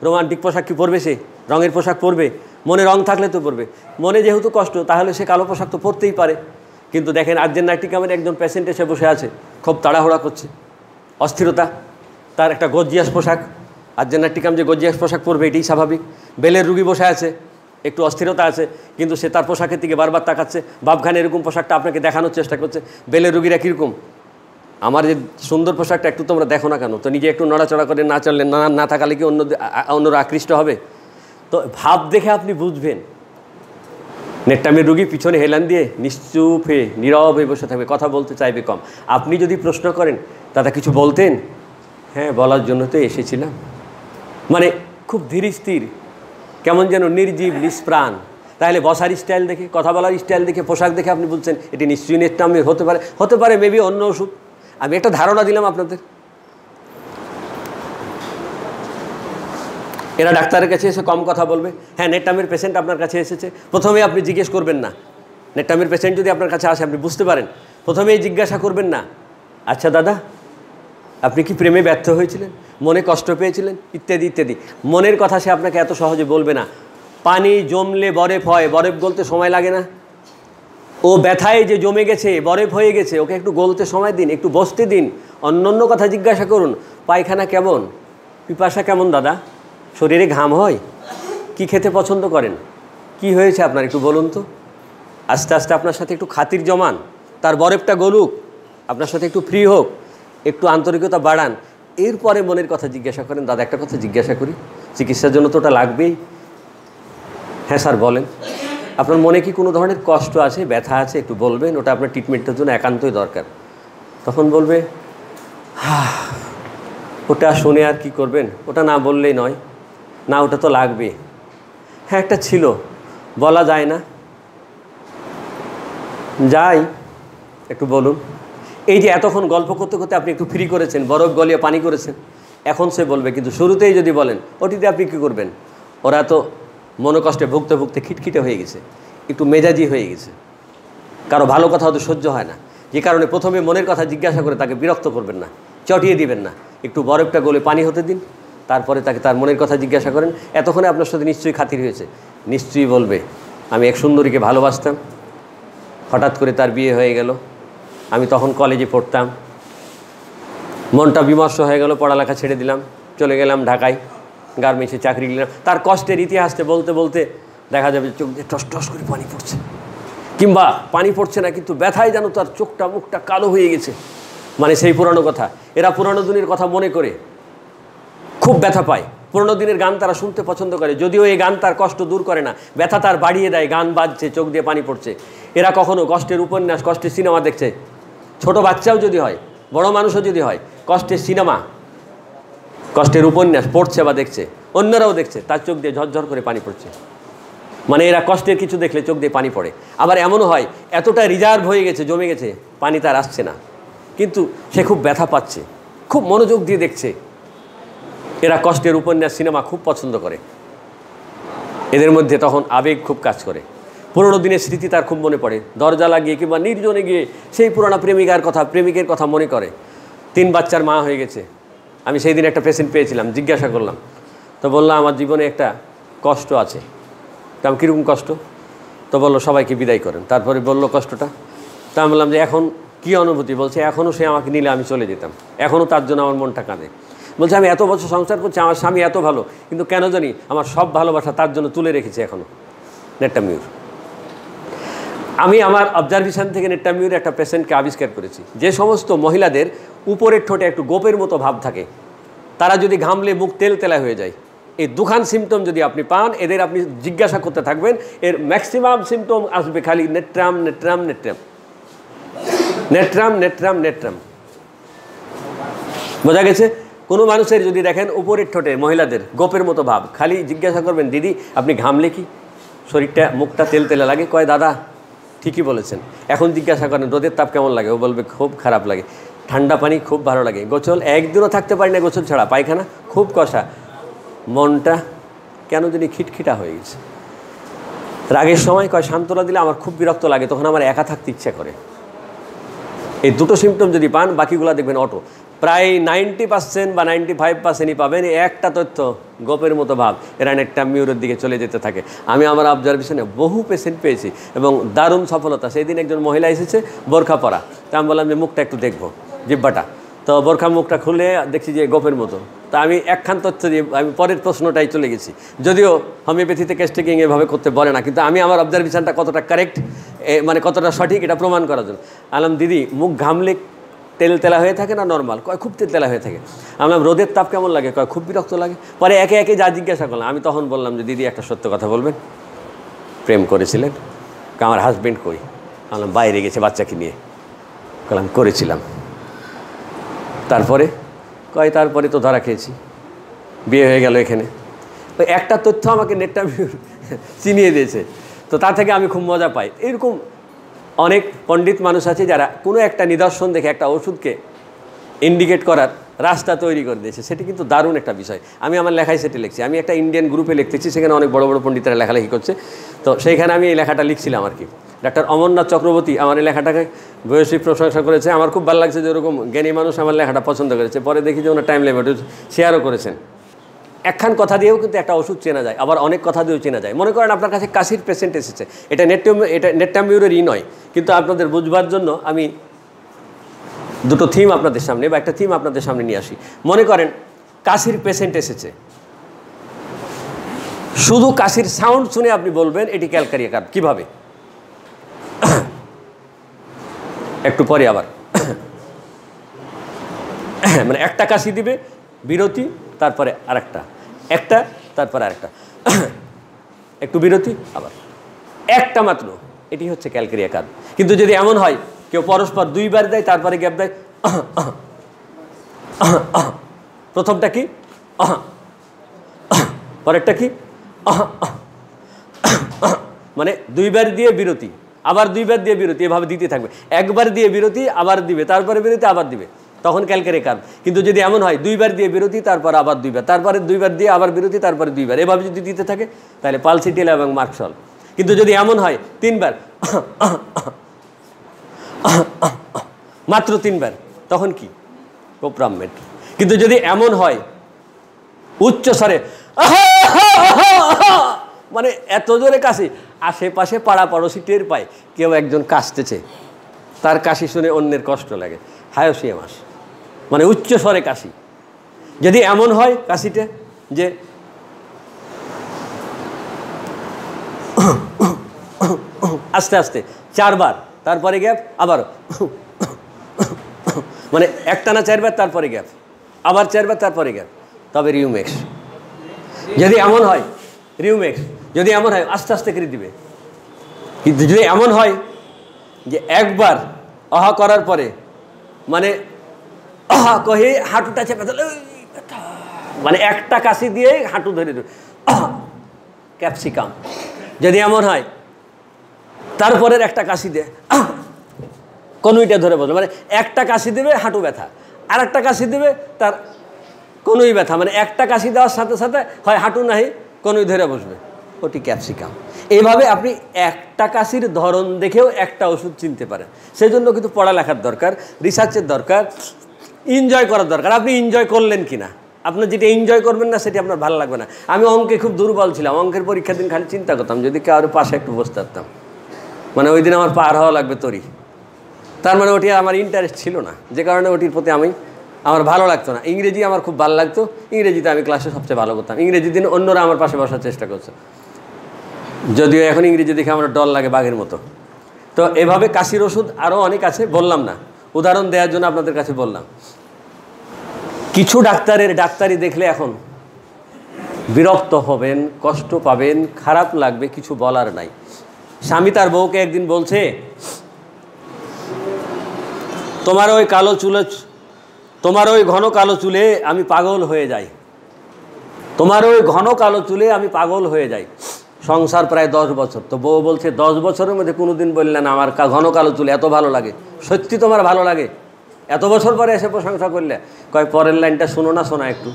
রোমান্টিক পোশাক কি পরবে? সে রঙের পোশাক পরবে? মনে রং থাকলে তো পরবে। মনে যেহেতু কষ্ট, তাহলে সে কালো পোশাক তো পরতেই পারে। কিন্তু দেখেন আর্জেন্টাইটিকামের একজন পেশেন্ট এসে বসে আছে, খুব তাড়াহুড়া করছে, অস্থিরতা, তার একটা গর্জিয়াস পোশাক। আর্জেন্টাইটিকাম যে গর্জিয়াস পোশাক পরবে এটাই স্বাভাবিক। বেলের রুগী বসে আছে, একটু অস্থিরতা আছে, কিন্তু সে তার পোশাকের দিকে বারবার তাকাচ্ছে। বাবখান এরকম পোশাকটা আপনাকে দেখানোর চেষ্টা করছে। বেলের রুগীরা কীরকম? আমার যে সুন্দর পোশাকটা একটু তোমরা দেখো না কেন? তো নিজে একটু নড়াচড়া করে না চললে, না থাকালে কি অন্যরা আকৃষ্ট হবে? তো ভাব দেখে আপনি বুঝবেন। নেট্রামির রুগী পিছনে হেলান দিয়ে নিশ্চুপ হয়ে নীরব হয়ে বসে থাকবে, কথা বলতে চাইবে কম। আপনি যদি প্রশ্ন করেন, দাদা কিছু বলতেন? হ্যাঁ, বলার জন্য তো এসেছিলাম। মানে খুব ধীর স্থির, কেমন যেন নির্জীব, নিষ্প্রাণ। তাহলে বসার স্টাইল দেখে, কথা বলার স্টাইল দেখে, পোশাক দেখে আপনি বলছেন এটি নিশ্চয়ই নেট্রামির হতে পারে মেবি অন্য ওষুধ। আমি একটা ধারণা দিলাম আপনাদের। এরা ডাক্তারের কাছে এসে কম কথা বলবে। হ্যাঁ, নেট্রামির পেশেন্ট আপনার কাছে এসেছে, প্রথমে আপনি জিজ্ঞেস করবেন না। নেট্রামির পেশেন্ট যদি আপনার কাছে আসে, আপনি বুঝতে পারেন, প্রথমেই জিজ্ঞাসা করবেন না, আচ্ছা দাদা আপনি কি প্রেমে ব্যর্থ হয়েছিলেন, মনে কষ্ট পেয়েছিলেন, ইত্যাদি ইত্যাদি। মনের কথা সে আপনাকে এত সহজে বলবে না। পানি জমলে বরফ হয়, বরফ গলতে সময় লাগে না? ও ব্যথায় যে জমে গেছে, বরফ হয়ে গেছে, ওকে একটু গলতে সময় দিন, একটু বসতে দিন। অন্য কথা জিজ্ঞাসা করুন, পায়খানা কেমন, পিপাসা কেমন দাদা, শরীরে ঘাম হয়, কি খেতে পছন্দ করেন, কি হয়েছে আপনার একটু বলুন তো। আস্তে আস্তে আপনার সাথে একটু খাতির জমান, তার বরফটা গলুক, আপনার সাথে একটু ফ্রি হোক, একটু আন্তরিকতা বাড়ান। এরপরে মনের কথা জিজ্ঞাসা করেন, দাদা একটা কথা জিজ্ঞাসা করি, চিকিৎসার জন্য তো ওটা লাগবেই। হ্যাঁ স্যার বলেন, আপনার মনে কি কোনো ধরনের কষ্ট আছে, ব্যথা আছে, একটু বলবেন, ওটা আপনার ট্রিটমেন্টের জন্য একান্তই দরকার। তখন বলবে, ওটা শুনে আর কি করবেন, ওটা না বললেই নয়, না ওটা তো লাগবে। হ্যাঁ একটা ছিল, বলা যায় না, যাই একটু বলুন। এই যে এতক্ষণ গল্প করতে করতে আপনি একটু ফ্রি করেছেন, বরফ গলিয়ে পানি করেছেন, এখন সে বলবে। কিন্তু শুরুতেই যদি বলেন, ওটিতে আপনি কী করবেন? ওরা তো মনোকষ্টে ভুগতে ভুগতে খিটখিটে হয়ে গেছে, একটু মেজাজি হয়ে গেছে, কারো ভালো কথা হয়তো সহ্য হয় না। যে কারণে প্রথমে মনের কথা জিজ্ঞাসা করে তাকে বিরক্ত করবেন না, চটিয়ে দিবেন না, একটু বরফটা গলে পানি হতে দিন, তারপরে তাকে তার মনের কথা জিজ্ঞাসা করেন। এতক্ষণে আপনার সাথে নিশ্চয়ই খাতির হয়েছে, নিশ্চয়ই বলবে, আমি এক সুন্দরীকে ভালোবাসতাম, হঠাৎ করে তার বিয়ে হয়ে গেল, আমি তখন কলেজে পড়তাম, মনটা বিমর্ষ হয়ে গেল, পড়ালেখা ছেড়ে দিলাম, চলে গেলাম ঢাকায়, গার্মেন্টসে চাকরি নিলাম। তার কষ্টের ইতিহাসটা বলতে বলতে দেখা যাবে চোখ দিয়ে টস টস করে পানি পড়ছে, কিংবা পানি পড়ছে না কিন্তু ব্যথায় যেন তার চোখটা মুখটা কালো হয়ে গেছে। মানে সেই পুরানো কথা, এরা পুরানো দিনের কথা মনে করে খুব ব্যথা পায়। পুরোনো দিনের গান তারা শুনতে পছন্দ করে, যদিও এই গান তার কষ্ট দূর করে না, ব্যথা তার বাড়িয়ে দেয়। গান বাজছে, চোখ দিয়ে পানি পড়ছে। এরা কখনো কষ্টের উপন্যাস, কষ্টের সিনেমা দেখছে, ছোট বাচ্চাও যদি হয়, বড় মানুষও যদি হয়, কষ্টের সিনেমা, কষ্টের উপন্যাস পড়ছে বা দেখছে, অন্যরাও দেখছে, তার চোখ দিয়ে ঝরঝর করে পানি পড়ছে। মানে এরা কষ্টের কিছু দেখলে চোখ দিয়ে পানি পড়ে। আবার এমনও হয় এতটা রিজার্ভ হয়ে গেছে, জমে গেছে, পানি তার আসছে না, কিন্তু সে খুব ব্যথা পাচ্ছে, খুব মনোযোগ দিয়ে দেখছে। এরা কষ্টের উপন্যাস, সিনেমা খুব পছন্দ করে। এদের মধ্যে তখন আবেগ খুব কাজ করে, পুরোনো দিনের স্মৃতি তার খুব মনে পড়ে। দরজা লাগিয়ে কিংবা নির্জনে গিয়ে সেই পুরানো প্রেমিকার কথা, প্রেমিকের কথা মনে করে। 3 বাচ্চার মা হয়ে গেছে। আমি সেই দিন একটা পেশেন্ট পেয়েছিলাম, জিজ্ঞাসা করলাম, তো বললাম আমার জীবনে একটা কষ্ট আছে। তা আমি কীরকম কষ্ট? তো বললো সবাইকে বিদায় করেন। তারপরে বললো কষ্টটা। তা আমি বললাম যে এখন কী অনুভূতি? বলছে এখনও সে আমাকে নিলে আমি চলে যেতাম, এখনও তার জন্য আমার মনটা কাঁদে। বলছে আমি এত বছর সংসার করছি, আমার স্বামী এত ভালো, কিন্তু কেন জানি আমার সব ভালোবাসা তার জন্য তুলে রেখেছি এখনও। নেট্টা মিউর। আমি আমার অবজারভেশন থেকে নেট্টা মিউরের একটা পেশেন্টকে আবিষ্কার করেছি, যে সমস্ত মহিলাদের উপরের ঠোঁটে একটু গোপের মতো ভাব থাকে, তারা যদি ঘামলে মুখ তেল তেলা হয়ে যায়, এই দুখান সিমটম যদি আপনি পান, এদের আপনি জিজ্ঞাসা করতে থাকবেন, এর ম্যাক্সিমাম সিমটম আসবে খালি natrum natrum natrum natrum natrum natrum. বোঝা গেছে? কোনো মানুষের যদি দেখেন উপরের ঠোঁটে মহিলাদের গোপের মতো ভাব, খালি জিজ্ঞাসা করবেন, দিদি আপনি ঘামলে কি শরীরটা মুখটা তেল তেলে লাগে? কয় দাদা ঠিকই বলেছেন। এখন জিজ্ঞাসা করেন রোদের তাপ কেমন লাগে? ও বলবে খুব খারাপ লাগে। ঠান্ডা পানি খুব ভালো লাগে। গোসল একদিনও থাকতে পারি না গোসল ছাড়া। পায়খানা খুব কষা। মনটা কেন জানি খিটখিটা হয়ে গেছে। রাগের সময় কয় সান্ত্বনা দিলে আমার খুব বিরক্ত লাগে, তখন আমার একা থাকতে ইচ্ছা করে। এই দুটো সিমটম যদি পান, বাকিগুলো দেখবেন অটো। প্রায় 90% বা 95%ই পাবেন একটা তথ্য, গোপের মতো ভাব, এরা নেট্টা মিউরের দিকে চলে যেতে থাকে। আমি আমার অবজারভেশনে বহু পেশেন্ট পেয়েছি এবং দারুণ সফলতা। সেই দিন একজন মহিলা এসেছে বোরখা পরা, তা আমি বললাম যে মুখটা একটু দেখবো, জিব্বাটা। তো বোরখা মুখটা খুলে দেখছি যে গোপের মতো। তা আমি একখান তথ্য দিয়ে আমি পরের প্রশ্নটাই চলে গেছি, যদিও হোমিওপ্যাথিতে কেস টেকিং এভাবে করতে বলে না, কিন্তু আমি আমার অবজারভেশনটা কতটা কারেক্ট, মানে কতটা সঠিক, এটা প্রমাণ করার জন্য আলাম দিদি মুখ ঘামলে তেল তেলা হয়ে থাকে না নর্মাল? কয় খুব তেল তেলা হয়ে থাকে। আমি রোদের তাপ কেমন লাগে? কয় খুব বিরক্ত লাগে। পরে একে একে যা জিজ্ঞাসা করলাম, আমি তখন বললাম যে দিদি একটা সত্য কথা বলবেন, প্রেম করেছিলেন? আমার হাজব্যান্ড কই? বললাম বাইরে গেছে বাচ্চাকে নিয়ে। বললাম করেছিলাম। তারপরে? কয় তারপরে তো ধরা খেয়েছি, বিয়ে হয়ে গেল এখানে। ওই একটা তথ্য আমাকে নেট্টা মিউর চিনিয়ে দিয়েছে। তো তা থেকে আমি খুব মজা পাই। এরকম অনেক পণ্ডিত মানুষ আছে যারা কোনো একটা নিদর্শন দেখে একটা ওষুধকে ইন্ডিকেট করার রাস্তা তৈরি করে দিয়েছে। সেটি কিন্তু দারুণ একটা বিষয়। আমি আমার লেখায় সেটি লিখছি। আমি একটা ইন্ডিয়ান গ্রুপে লিখতেছি, সেখানে অনেক বড় বড় পণ্ডিতরা লেখালেখি করছে। তো সেইখানে আমি এই লেখাটা লিখছিলাম আর কি। ডাক্তার অমরনাথ চক্রবর্তী আমার এই লেখাটাকে ভূয়সী প্রশংসা করেছে। আমার খুব ভালো লাগছে যে ওরকম জ্ঞানী মানুষ আমার লেখাটা পছন্দ করেছে। পরে দেখি যে ওনার টাইম লিমিট শেয়ারও করেছেন। একখান কথা দিয়েও কিন্তু একটা ওষুধ চেনা যায়, আবার অনেক কথা দিয়েও চেনা যায়। মনে করেন আপনার কাছে কাশির পেশেন্ট এসেছে, এটা নেট্টা মিউরেরই নয়, কিন্তু আপনাদের বুঝবার জন্য আমি দুটো থিম আপনাদের সামনে বা একটা থিম আপনাদের সামনে নিয়ে আসি। মনে করেন কাশির পেশেন্ট এসেছে, শুধু কাশির সাউন্ড শুনে আপনি বলবেন এটি ক্যালকারিয়া কার্ভ। কীভাবে? একটু পরে আবার মানে একটা কাশি দিবে, বিরতি, তারপরে আরেকটা, একটা তারপরে আরেকটা, একটু বিরতি, আবার একটা মাত্র। এটি হচ্ছে ক্যালকারিয়া কার্ভ। কিন্তু যদি এমন হয় কেউ পরস্পর দুইবার দেয় তারপরে গ্যাপ দেয়, প্রথমটা কি, পরেরটা কি, মানে দুইবার দিয়ে বিরতি, আবার দুইবার দিয়ে বিরতি, এভাবে দিতে থাকবে। একবার দিয়ে বিরতি, আবার দিবে, তারপরে বিরতি, আবার দিবে, তখন ক্যালকারিয়া কার্ভ। কিন্তু যদি এমন হয় দুইবার দিয়ে বিরতি, তারপর আবার দুইবার, তারপরে দুইবার দিয়ে আবার বিরতি, তারপরে দুইবার, এভাবে যদি দিতে থাকে তাহলে পালসিটিলা এবং মার্কসল। কিন্তু যদি এমন হয় তিনবার, মাত্র তিনবার, তখন কি, কোপ্রামেট। কিন্তু যদি এমন হয় উচ্চ স্বরে, মানে এত জোরে কাশি, আশেপাশে পাড়া পড়োশি টের পায় কেউ একজন কাশতেছে, তার কাশি শুনে অন্যের কষ্ট লাগে, হায়োসিয়ামাস, মানে উচ্চ স্বরে কাশি। যদি এমন হয় কাশিতে যে আস্তে আস্তে চারবার, তারপরে গ্যাপ, আবার মানে একটানা চারবার, তারপরে গ্যাপ, আবার চারবার, তারপরে গ্যাপ, তবে রিউমেক্স। যদি এমন হয় রিউমেক্স, যদি এমন হয় আস্তে আস্তে করে দিবে। কিন্তু যদি এমন হয় যে একবার আহা করার পরে মানে আহা কহে হাঁটুটা চেপে ধরলে, মানে একটা কাশি দিয়ে হাঁটু ধরে দেবে, ক্যাপসিকাম। যদি এমন হয় তারপরের একটা কাশি দিয়ে কনুইটা ধরে বসবে, মানে একটা কাশি দেবে হাঁটু ব্যথা, আর একটা কাশি দেবে তার কনুই ব্যথা, মানে একটা কাশি দেওয়ার সাথে সাথে হয় হাঁটু নাহি কনুই ধরে বসবে, ওটি ক্যাপসিকাম। এইভাবে আপনি একটা কাশির ধরন দেখেও একটা ওষুধ চিনতে পারেন। সেই জন্য কিন্তু পড়ালেখার দরকার, রিসার্চের দরকার, এনজয় করার দরকার। আপনি এনজয় করলেন কি না, আপনার যেটা এনজয় করবেন না সেটি আপনার ভালো লাগবে না। আমি অঙ্কে খুব দুর্বল ছিলাম, অঙ্কের পরীক্ষার দিন খালি চিন্তা করতাম যদি কেউ আরও পাশে একটু বসতে পারতাম, মানে ওই দিন আমার পার হওয়া লাগবে তরি। তার মানে ওটি আমার ইন্টারেস্ট ছিল না, যে কারণে ওটির প্রতি আমি আমার ভালো লাগতো না। ইংরেজি আমার খুব ভালো লাগতো, ইংরেজিতে আমি ক্লাসে সবচেয়ে ভালো করতাম। ইংরেজি দিন অন্যরা আমার পাশে বসার চেষ্টা করছে, যদিও এখন ইংরেজি দেখে আমার ডর লাগে বাঘের মতো। তো এভাবে কাশির ওষুধ আরও অনেক আছে, বললাম না, উদাহরণ দেওয়ার জন্য আপনাদের কাছে বললাম। কিছু ডাক্তারের ডাক্তারি দেখলে এখন বিরক্ত হবেন, কষ্ট পাবেন, খারাপ লাগবে, কিছু বলার নাই। স্বামী তার বউকে একদিন বলছে, তোমার ওই ঘন কালো চুলে আমি পাগল হয়ে যাই, তোমার ওই ঘন কালো চুলে আমি পাগল হয়ে যাই। সংসার প্রায় 10 বছর। তো বউ বলছে, 10 বছরের মধ্যে কোনোদিন বললেন আমার ঘন কালো চুলে এত ভালো লাগে? সত্যি তোমার ভালো লাগে? এত বছর পরে এসে প্রশংসা করলে? কয় পরের লাইনটা শোনো না, শোনা একটু।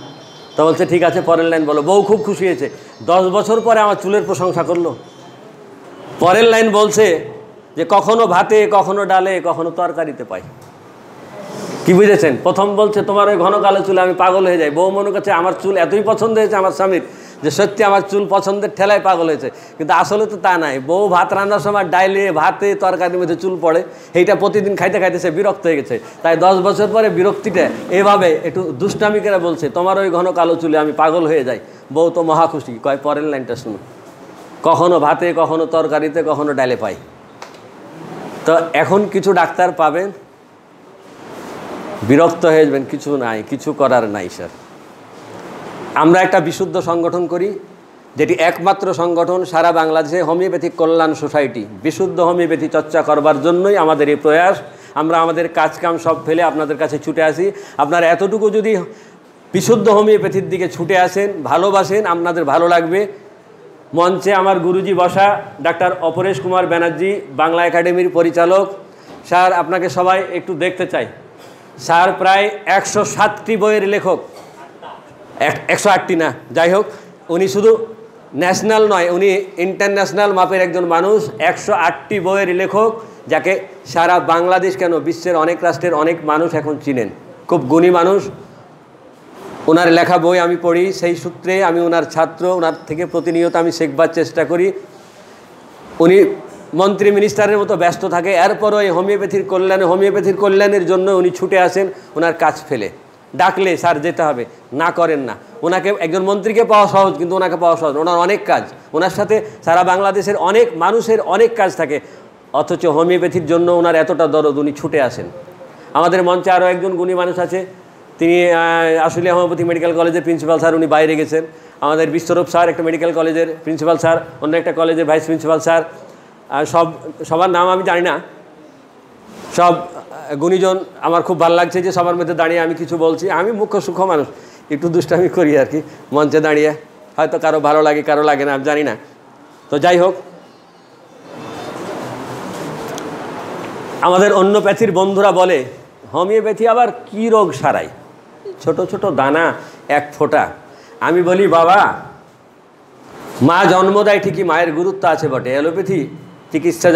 তো বলছে ঠিক আছে, পরের লাইন বলো। বউ খুব খুশি হয়েছে, 10 বছর পরে আমার চুলের প্রশংসা করলো। পরের লাইন বলছে যে কখনো ভাতে, কখনো ডালে, কখনো তরকারিতে পাই। কি বুঝেছেন? প্রথম বলছে তোমার ওই ঘন কালো চুলে আমি পাগল হয়ে যাই। বউ মনে করছে আমার চুল এতই পছন্দ হয়েছে আমার স্বামীর যে সত্যি আমার চুল পছন্দের ঠেলায় পাগল হয়েছে, কিন্তু আসলে তো তা নাই। বউ ভাত রান্নার সময় ডাইলে, ভাতে, তরকারির মধ্যে চুল পড়ে, এইটা প্রতিদিন খাইতে খাইতে সে বিরক্ত হয়ে গেছে। তাই 10 বছর পরে বিরক্তিটা এভাবে একটু দুষ্টামি করে বলছে, তোমার ওই ঘন কালো চুলে আমি পাগল হয়ে যাই। বউ তো মহা খুশি। কয় পরের লাইনটা শুনো, কখনো ভাতে, কখনো তরকারিতে, কখনো ডালে পাই। তো এখন কিছু ডাক্তার পাবেন বিরক্ত হয়ে যাবেন, কিছু নাই, কিছু করার নাই স্যার। আমরা একটা বিশুদ্ধ সংগঠন করি, যেটি একমাত্র সংগঠন সারা বাংলাদেশে হোমিওপ্যাথিক কল্যাণ সোসাইটি। বিশুদ্ধ হোমিওপ্যাথি চর্চা করবার জন্যই আমাদের এই প্রয়াস। আমরা আমাদের কাজকাম সব ফেলে আপনাদের কাছে ছুটে আসি। আপনারা এতটুকু যদি বিশুদ্ধ হোমিওপ্যাথির দিকে ছুটে আসেন, ভালোবাসেন, আপনাদের ভালো লাগবে। মঞ্চে আমার গুরুজি বসা, ডাক্তার অপরেশ কুমার ব্যানার্জি, বাংলা একাডেমির পরিচালক। স্যার আপনাকে সবাই একটু দেখতে চাই। স্যার প্রায় 107টি বইয়ের লেখক, 108টি না, যাই হোক, উনি শুধু ন্যাশনাল নয়, উনি ইন্টারন্যাশনাল মাপের একজন মানুষ। 108টি বইয়ের লেখক, যাকে সারা বাংলাদেশ কেন বিশ্বের অনেক রাষ্ট্রের অনেক মানুষ এখন চিনেন। খুব গুণী মানুষ। ওনার লেখা বই আমি পড়ি, সেই সূত্রে আমি ওনার ছাত্র। ওনার থেকে প্রতিনিয়ত আমি শেখবার চেষ্টা করি। উনি মন্ত্রী মিনিস্টারের মতো ব্যস্ত থাকে, এরপরও এই হোমিওপ্যাথির কল্যাণের জন্য উনি ছুটে আসেন ওনার কাজ ফেলে। ডাকলে স্যার যেতে হবে, না করেন না। ওনাকে একজন মন্ত্রীকে পাওয়া সহজ, কিন্তু ওনাকে পাওয়া সহজ। ওনার অনেক কাজ, ওনার সাথে সারা বাংলাদেশের অনেক মানুষের অনেক কাজ থাকে, অথচ হোমিওপ্যাথির জন্য ওনার এতটা দরদ, উনি ছুটে আসেন। আমাদের মঞ্চে আরও একজন গুণী মানুষ আছে, তিনি আশুলিয়া হোমিওপ্যাথি মেডিকেল কলেজের প্রিন্সিপাল স্যার, উনি বাইরে গেছেন। আমাদের বিশ্বরূপ স্যার একটা মেডিকেল কলেজের প্রিন্সিপাল স্যার, অন্য একটা কলেজের ভাইস প্রিন্সিপাল স্যার। আর সবার নাম আমি জানি না, সব গুণীজন। আমার খুব ভালো লাগছে যে সবার মধ্যে দাঁড়িয়ে আমি কিছু বলছি। আমি মুখ্য সূক্ষ্ম মানুষ, একটু দুষ্টামি করি আর কি মঞ্চে দাঁড়িয়ে। হয়তো কারো ভালো লাগে, কারো লাগে না, আমি জানি না। তো যাই হোক, আমাদের অন্য প্যাথির বন্ধুরা বলে হোমিওপ্যাথি আবার কী রোগ সারায়, ছোট ছোট দানা, এক ফোঁটা। আমি বলি বাবা, মা জন্ম দেয় ঠিকই, মায়ের গুরুত্ব আছে বটে। অ্যালোপ্যাথি চিকিৎসা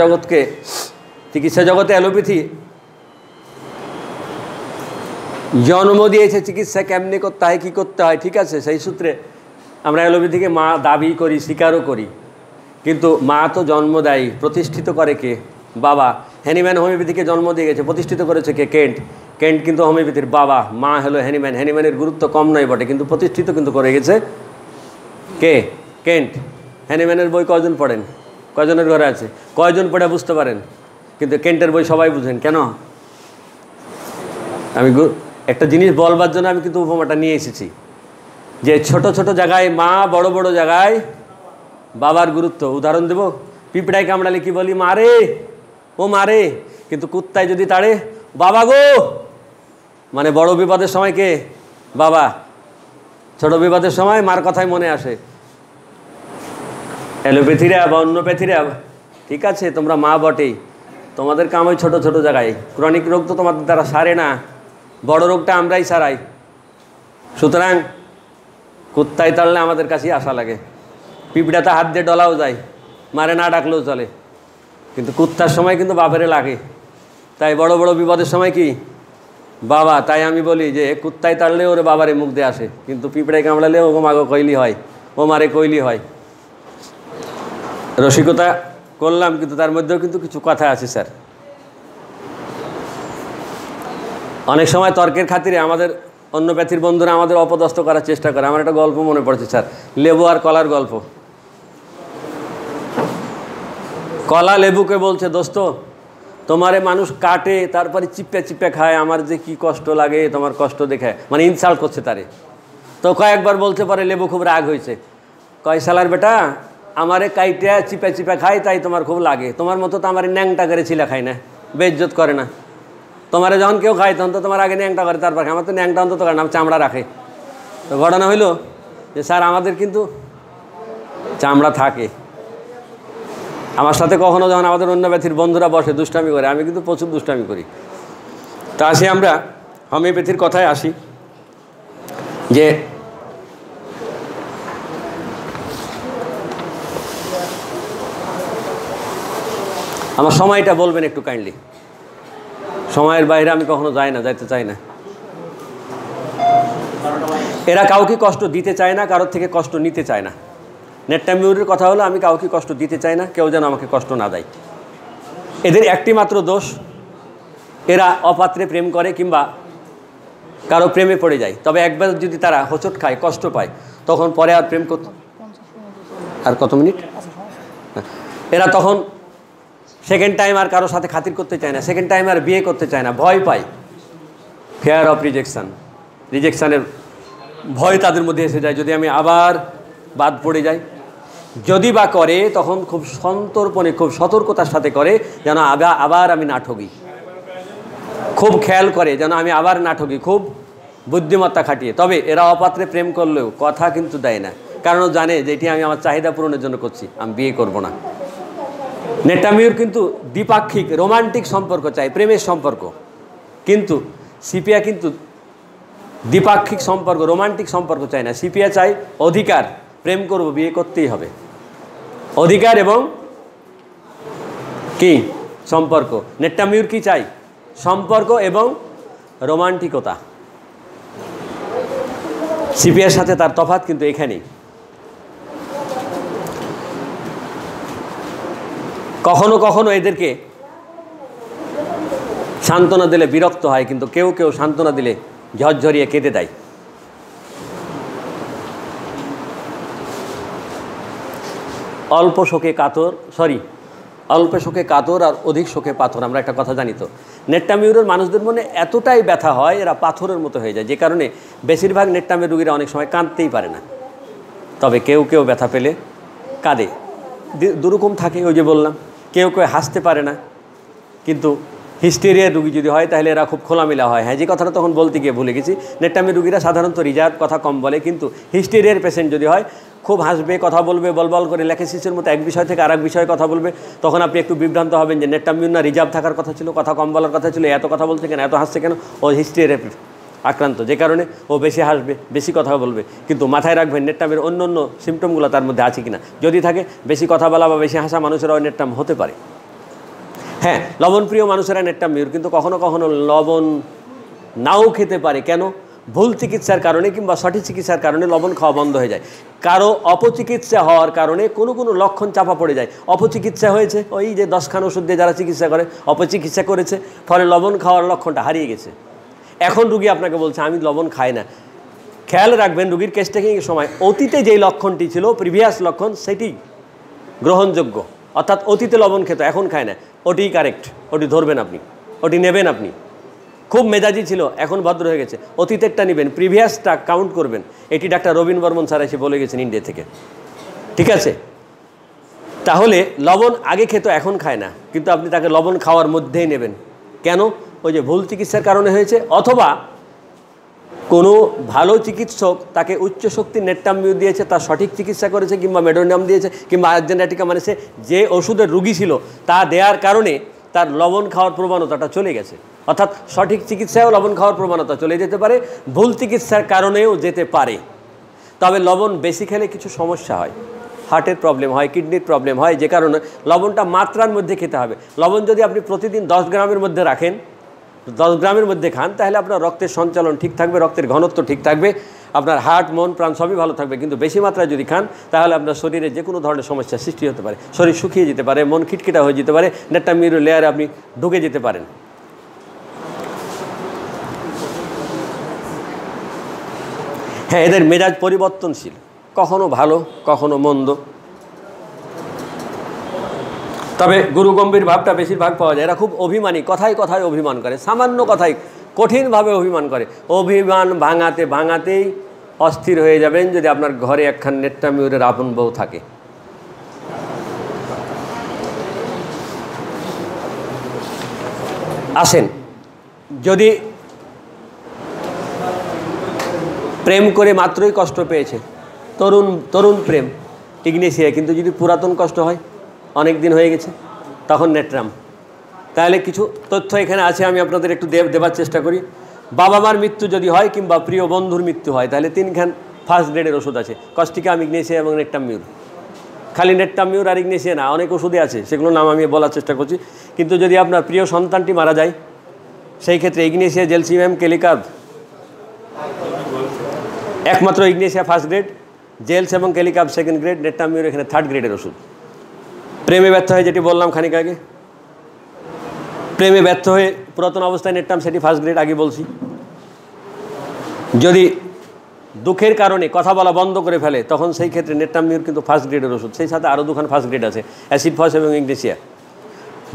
জগতে অ্যালোপ্যাথি জন্ম দিয়েছে। চিকিৎসা কেমনি করতে হয়, কী করতে হয়, ঠিক আছে, সেই সূত্রে আমরা অ্যালোপ্যাথিকে মা দাবি করি, স্বীকারও করি। কিন্তু মা তো জন্ম দেয়, প্রতিষ্ঠিত করে কে? বাবা। হ্যানিম্যান হোমিওপ্যাথিকে জন্ম দিয়ে গেছে, প্রতিষ্ঠিত করেছে কে? কেন্ট কিন্তু হোমিওপ্যাথির বাবা। মা হলো হ্যানিম্যান। হ্যানিম্যানের গুরুত্ব কম নয় বটে, কিন্তু প্রতিষ্ঠিত কিন্তু করে গেছে কে? কেন্ট। হ্যানিম্যানের বই কয়জন পড়েন? কয়জনের ঘরে আছে? কয়জন পড়ে বুঝতে পারেন? কিন্তু কেন্টের বই সবাই বুঝেন কেন? আমি একটা জিনিস বলবার জন্য আমি কিন্তু উপমাটা নিয়ে এসেছি, যে ছোট ছোট জায়গায় মা, বড় বড় জায়গায় বাবার গুরুত্ব। উদাহরণ দেব, পিঁপড়ায় কামড়ালে কি বলি? মারে, ও মারে। কিন্তু কুত্তায় যদি তাড়ে, বাবা গো। মানে বড় বিপদের সময় কে? বাবা। ছোট বিপদের সময় মার কথাই মনে আসে। অ্যালোপ্যাথিরা বা অন্য প্যাথিরা, ঠিক আছে তোমরা মা বটেই, তোমাদের কাম ওই ছোটো ছোটো জায়গায়। ক্রনিক রোগ তো তোমাদের দ্বারা সারে না, বড় রোগটা আমরাই সারাই। সুতরাং কুত্তায় তাড়লে আমাদের কাছেই আশা লাগে। পিঁপড়াতে হাত দিয়ে ডলাও যায়, মারে না ডাকলেও চলে, কিন্তু কুত্তার সময় কিন্তু বাপেরে লাগে। তাই বড় বড় বিপদের সময় কি? বাবা। তাই আমি বলি যে কুত্তায় তাড়লে ওরে বাবারে মুখ দিয়ে আসে, কিন্তু পিঁপড়ায় কামড়ালে ও মাগো কইলি হয়, ও মারে কইলি হয়। রসিকতা করলাম, কিন্তু তার মধ্যেও কিন্তু কিছু কথা আছে স্যার। অনেক সময় তর্কের খাতিরে আমাদের অন্য প্যাথির বন্ধুরা আমাদের অপদস্থ করার চেষ্টা করে। আমার একটা গল্প মনে পড়ছে স্যার, লেবু আর কলার গল্প। কলা লেবুকে বলছে, দোস্ত তোমারে মানুষ কাটে তারপরে চিপ্পা চিপ্পা খায়, আমার যে কি কষ্ট লাগে তোমার কষ্ট দেখে, মানে ইনসাল্ট করছে তারে। তো কয়েকবার বলতে পারে, লেবু খুব রাগ হয়েছে, কয় শালার বেটা আমারে কাইটে চিপা চিপা খাই তাই তোমার খুব লাগে, তোমার মতো তো আমার ন্যাংটা করে ছিলা খাই না, বেইজ্জত করে না। তোমারে যখন কেউ খায় তখন তো তোমার আগে ন্যাংটা করে, তারপর আমার তো ন্যাংটা অন্তত করে না, চামড়া রাখে। তো ঘটনা হইল যে স্যার আমাদের কিন্তু চামড়া থাকে। আমার সাথে কখনো যখন আমাদের অন্য ব্যথির বন্ধুরা বসে দুষ্টামি করে, আমি কিন্তু প্রচুর দুষ্টামি করি। তা আসি আমরা হোমিওপ্যাথির কথায় আসি, যে আমার সময়টা বলবেন একটু কাইন্ডলি। সময়ের বাইরে আমি কখনো যাই না, যাইতে চাই না। এরা কাউকে কষ্ট দিতে চায় না, কারোর থেকে কষ্ট নিতে চায় না। নেট্টামিউরের কথা হলো, আমি কাউকে কষ্ট দিতে চাই না, কেউ যেন আমাকে কষ্ট না দেয়। এদের একটি মাত্র দোষ, এরা অপাত্রে প্রেম করে কিংবা কারো প্রেমে পড়ে যায়। তবে একবার যদি তারা হোঁচট খায়, কষ্ট পায়, তখন পরে আর প্রেম করতে, আর কত মিনিট, এরা তখন সেকেন্ড টাইম আর কারোর সাথে খাতির করতে চায় না, সেকেন্ড টাইম আর বিয়ে করতে চায় না, ভয় পায়। ফেয়ার অফ রিজেকশান, রিজেকশানের ভয় তাদের মধ্যে এসে যায়, যদি আমি আবার বাদ পড়ে যাই। যদি বা করে তখন খুব সন্তর্পণে, খুব সতর্কতার সাথে করে, যেন আবার আমি না ঠকি। খুব খেয়াল করে যেন আমি আবার না ঠকি, খুব বুদ্ধিমত্তা খাটিয়ে। তবে এরা অপাত্রে প্রেম করলেও কথা কিন্তু দেয় না, কারণ জানে যে এটি আমি আমার চাহিদা পূরণের জন্য করছি, আমি বিয়ে করব না। নেট্টামিউর কিন্তু দ্বিপাক্ষিক রোমান্টিক সম্পর্ক চাই, প্রেমের সম্পর্ক। কিন্তু সিপিয়া কিন্তু দ্বিপাক্ষিক সম্পর্ক, রোমান্টিক সম্পর্ক চাই না। সিপিয়া চাই অধিকার, প্রেম করব, বিয়ে করতেই হবে, অধিকার এবং কি সম্পর্ক। নেট্টামিউর কি চাই? সম্পর্ক এবং রোমান্টিকতা। সিপিয়ার সাথে তার তফাৎ কিন্তু এখানেই। কখনো কখনো এদেরকে সান্ত্বনা দিলে বিরক্ত হয়, কিন্তু কেউ কেউ সান্ত্বনা দিলে ঝরঝরিয়ে কেঁদে দেয়। অল্প শোকে কাতর আর অধিক শোকে পাথর, আমরা একটা কথা জানি তো। নেট্টামিউরের মানুষদের মনে এতটাই ব্যথা হয়, এরা পাথরের মতো হয়ে যায়, যে কারণে বেশিরভাগ নেট্টামিউর রোগীরা অনেক সময় কাঁদতেই পারে না। তবে কেউ কেউ ব্যথা পেলে কাঁদে, দুরকম থাকে। ওই যে বললাম, কেউ কেউ হাসতে পারে না। কিন্তু হিস্টেরিয়ার রুগী যদি হয় তাহলে এরা খুব খোলামেলা হয়। হ্যাঁ, যে কথাটা তখন বলতে গিয়ে ভুলে গেছি, নেট্টামিউর রুগীরা সাধারণত রিজার্ভ, কথা কম বলে। কিন্তু হিস্টেরিয়ার পেশেন্ট যদি হয়, খুব হাসবে, কথা বলবে, বলবল করে ল্যাকেসিসের মতো এক বিষয় থেকে আরেক বিষয়ে কথা বলবে। তখন আপনি একটু বিভ্রান্ত হবেন যে নেট্টামিউর না রিজার্ভ থাকার কথা ছিল, কথা কম বলার কথা ছিল, এত কথা বলছে কেন, এত হাসছে কেন? ও হিস্টেরিয়ার আক্রান্ত, যে কারণে ও বেশি হাসবে, বেশি কথা বলবে। কিন্তু মাথায় রাখবেন, নেট্টামের অন্য অন্য সিমটমগুলো তার মধ্যে আছে কিনা। যদি থাকে, বেশি কথা বলা বা বেশি হাসা মানুষেরাও নেট্টাম হতে পারে। হ্যাঁ, লবণপ্রিয় মানুষেরা নেট্টামিউর, কিন্তু কখনো কখনো লবণ নাও খেতে পারে। কেন? ভুল চিকিৎসার কারণে কিংবা সঠিক চিকিৎসার কারণে লবণ খাওয়া বন্ধ হয়ে যায়। কারো অপচিকিৎসা হওয়ার কারণে কোনো কোনো লক্ষণ চাপা পড়ে যায়। অপচিকিৎসা হয়েছে, ওই যে 10খান ওষুধ দিয়ে যারা চিকিৎসা করে, অপচিকিৎসা করেছে, ফলে লবণ খাওয়ার লক্ষণটা হারিয়ে গেছে। এখন রুগী আপনাকে বলছে আমি লবণ খাই না। খেয়াল রাখবেন, রুগীর কেস টেকিংয়ের সময় অতীতে যেই লক্ষণটি ছিল, প্রিভিয়াস লক্ষণ, সেটি গ্রহণযোগ্য। অর্থাৎ অতীতে লবণ খেত, এখন খায় না, ওটিই কারেক্ট, ওটি ধরবেন আপনি, ওটি নেবেন আপনি। খুব মেজাজি ছিল, এখন ভদ্র হয়ে গেছে, অতীতেরটা নেবেন, প্রিভিয়াসটা কাউন্ট করবেন। এটি ডাক্তার রবীন বর্মন স্যার এসে বলে গেছেন ইন্ডিয়া থেকে। ঠিক আছে? তাহলে লবণ আগে খেত, এখন খায় না, কিন্তু আপনি তাকে লবণ খাওয়ার মধ্যেই নেবেন। কেন? ওই যে ভুল চিকিৎসার কারণে হয়েছে, অথবা কোনো ভালো চিকিৎসক তাকে উচ্চ শক্তির নেট্টামিউর দিয়েছে, তার সঠিক চিকিৎসা করেছে, কিংবা মেডোনিয়াম দিয়েছে, কিংবা আর্জেন্টাটিকা মানেছে, যে ওষুধের রুগী ছিল তা দেওয়ার কারণে তার লবণ খাওয়ার প্রবণতাটা চলে গেছে। অর্থাৎ সঠিক চিকিৎসায়ও লবণ খাওয়ার প্রবণতা চলে যেতে পারে, ভুল চিকিৎসার কারণেও যেতে পারে। তবে লবণ বেশি খেলে কিছু সমস্যা হয়, হার্টের প্রবলেম হয়, কিডনির প্রবলেম হয়, যে কারণে লবণটা মাত্রার মধ্যে খেতে হবে। লবণ যদি আপনি প্রতিদিন 10 গ্রামের মধ্যে রাখেন, 10 গ্রামের মধ্যে খান, তাহলে আপনার রক্তের সঞ্চালন ঠিক থাকবে, রক্তের ঘনত্ব ঠিক থাকবে, আপনার হার্ট, মন, প্রাণ সবই ভালো থাকবে। কিন্তু বেশি মাত্রায় যদি খান, তাহলে আপনার শরীরে যে কোনো ধরনের সমস্যার সৃষ্টি হতে পারে, শরীর শুকিয়ে যেতে পারে, মন খিটখিটা হয়ে যেতে পারে, নেট্টামিউর লেয়ারে আপনি ঢুকে যেতে পারেন। হ্যাঁ, এদের মেজাজ পরিবর্তনশীল, কখনো ভালো কখনো মন্দ। তবে গুরুগম্ভীর ভাবটা বেশিরভাগ পাওয়া যায়। এরা খুব অভিমানী, কথায় কথায় অভিমান করে, সামান্য কথায় কঠিনভাবে অভিমান করে। অভিমান ভাঙাতে ভাঙাতেই অস্থির হয়ে যাবেন যদি আপনার ঘরে একখান নেট্টা ময়ূরের আপন বউ থাকে। আসেন, যদি প্রেম করে মাত্রই কষ্ট পেয়েছে, তরুণ প্রেম ইগনেশিয়া, কিন্তু যদি পুরাতন কষ্ট হয়, অনেক দিন হয়ে গেছে, তখন নেট্রাম। তাহলে কিছু তথ্য এখানে আছে, আমি আপনাদের একটু দেবার চেষ্টা করি। বাবা মার মৃত্যু যদি হয় কিংবা প্রিয় বন্ধুর মৃত্যু হয়, তাহলে 3খান ফার্স্ট গ্রেডের ওষুধ আছে, কস্টিকাম, ইগনেশিয়া এবং নেট্টাম মিউর। খালি নেট্টাম মিউর আর ইগনেশিয়া না, অনেক ওষুধই আছে, সেগুলোর নাম আমি বলার চেষ্টা করছি। কিন্তু যদি আপনার প্রিয় সন্তানটি মারা যায়, সেই ক্ষেত্রে ইগনেশিয়া, জেলসিমিয়াম, কেলিকার্ভ, একমাত্র ইগনেশিয়া ফার্স্ট গ্রেড, জেলস এবং কেলিকার্ভ সেকেন্ড গ্রেড, নেট্টাম মিউর এখানে থার্ড গ্রেডের ওষুধ। প্রেমে ব্যর্থ হয়ে, যেটি বললাম খানিক আগে, প্রেমে ব্যর্থ হয়ে পুরাতন অবস্থায় নেট্টাম, সেটি ফার্স্ট গ্রেড, আগে বলছি। যদি দুঃখের কারণে কথা বলা বন্ধ করে ফেলে, তখন সেই ক্ষেত্রে নেট্টাম মিউর কিন্তু ফার্স্ট গ্রেডের ওষুধ। সেই সাথে আরও 2খান ফার্স্ট গ্রেড আছে, অ্যাসিড ফস এবং ইগনেশিয়া।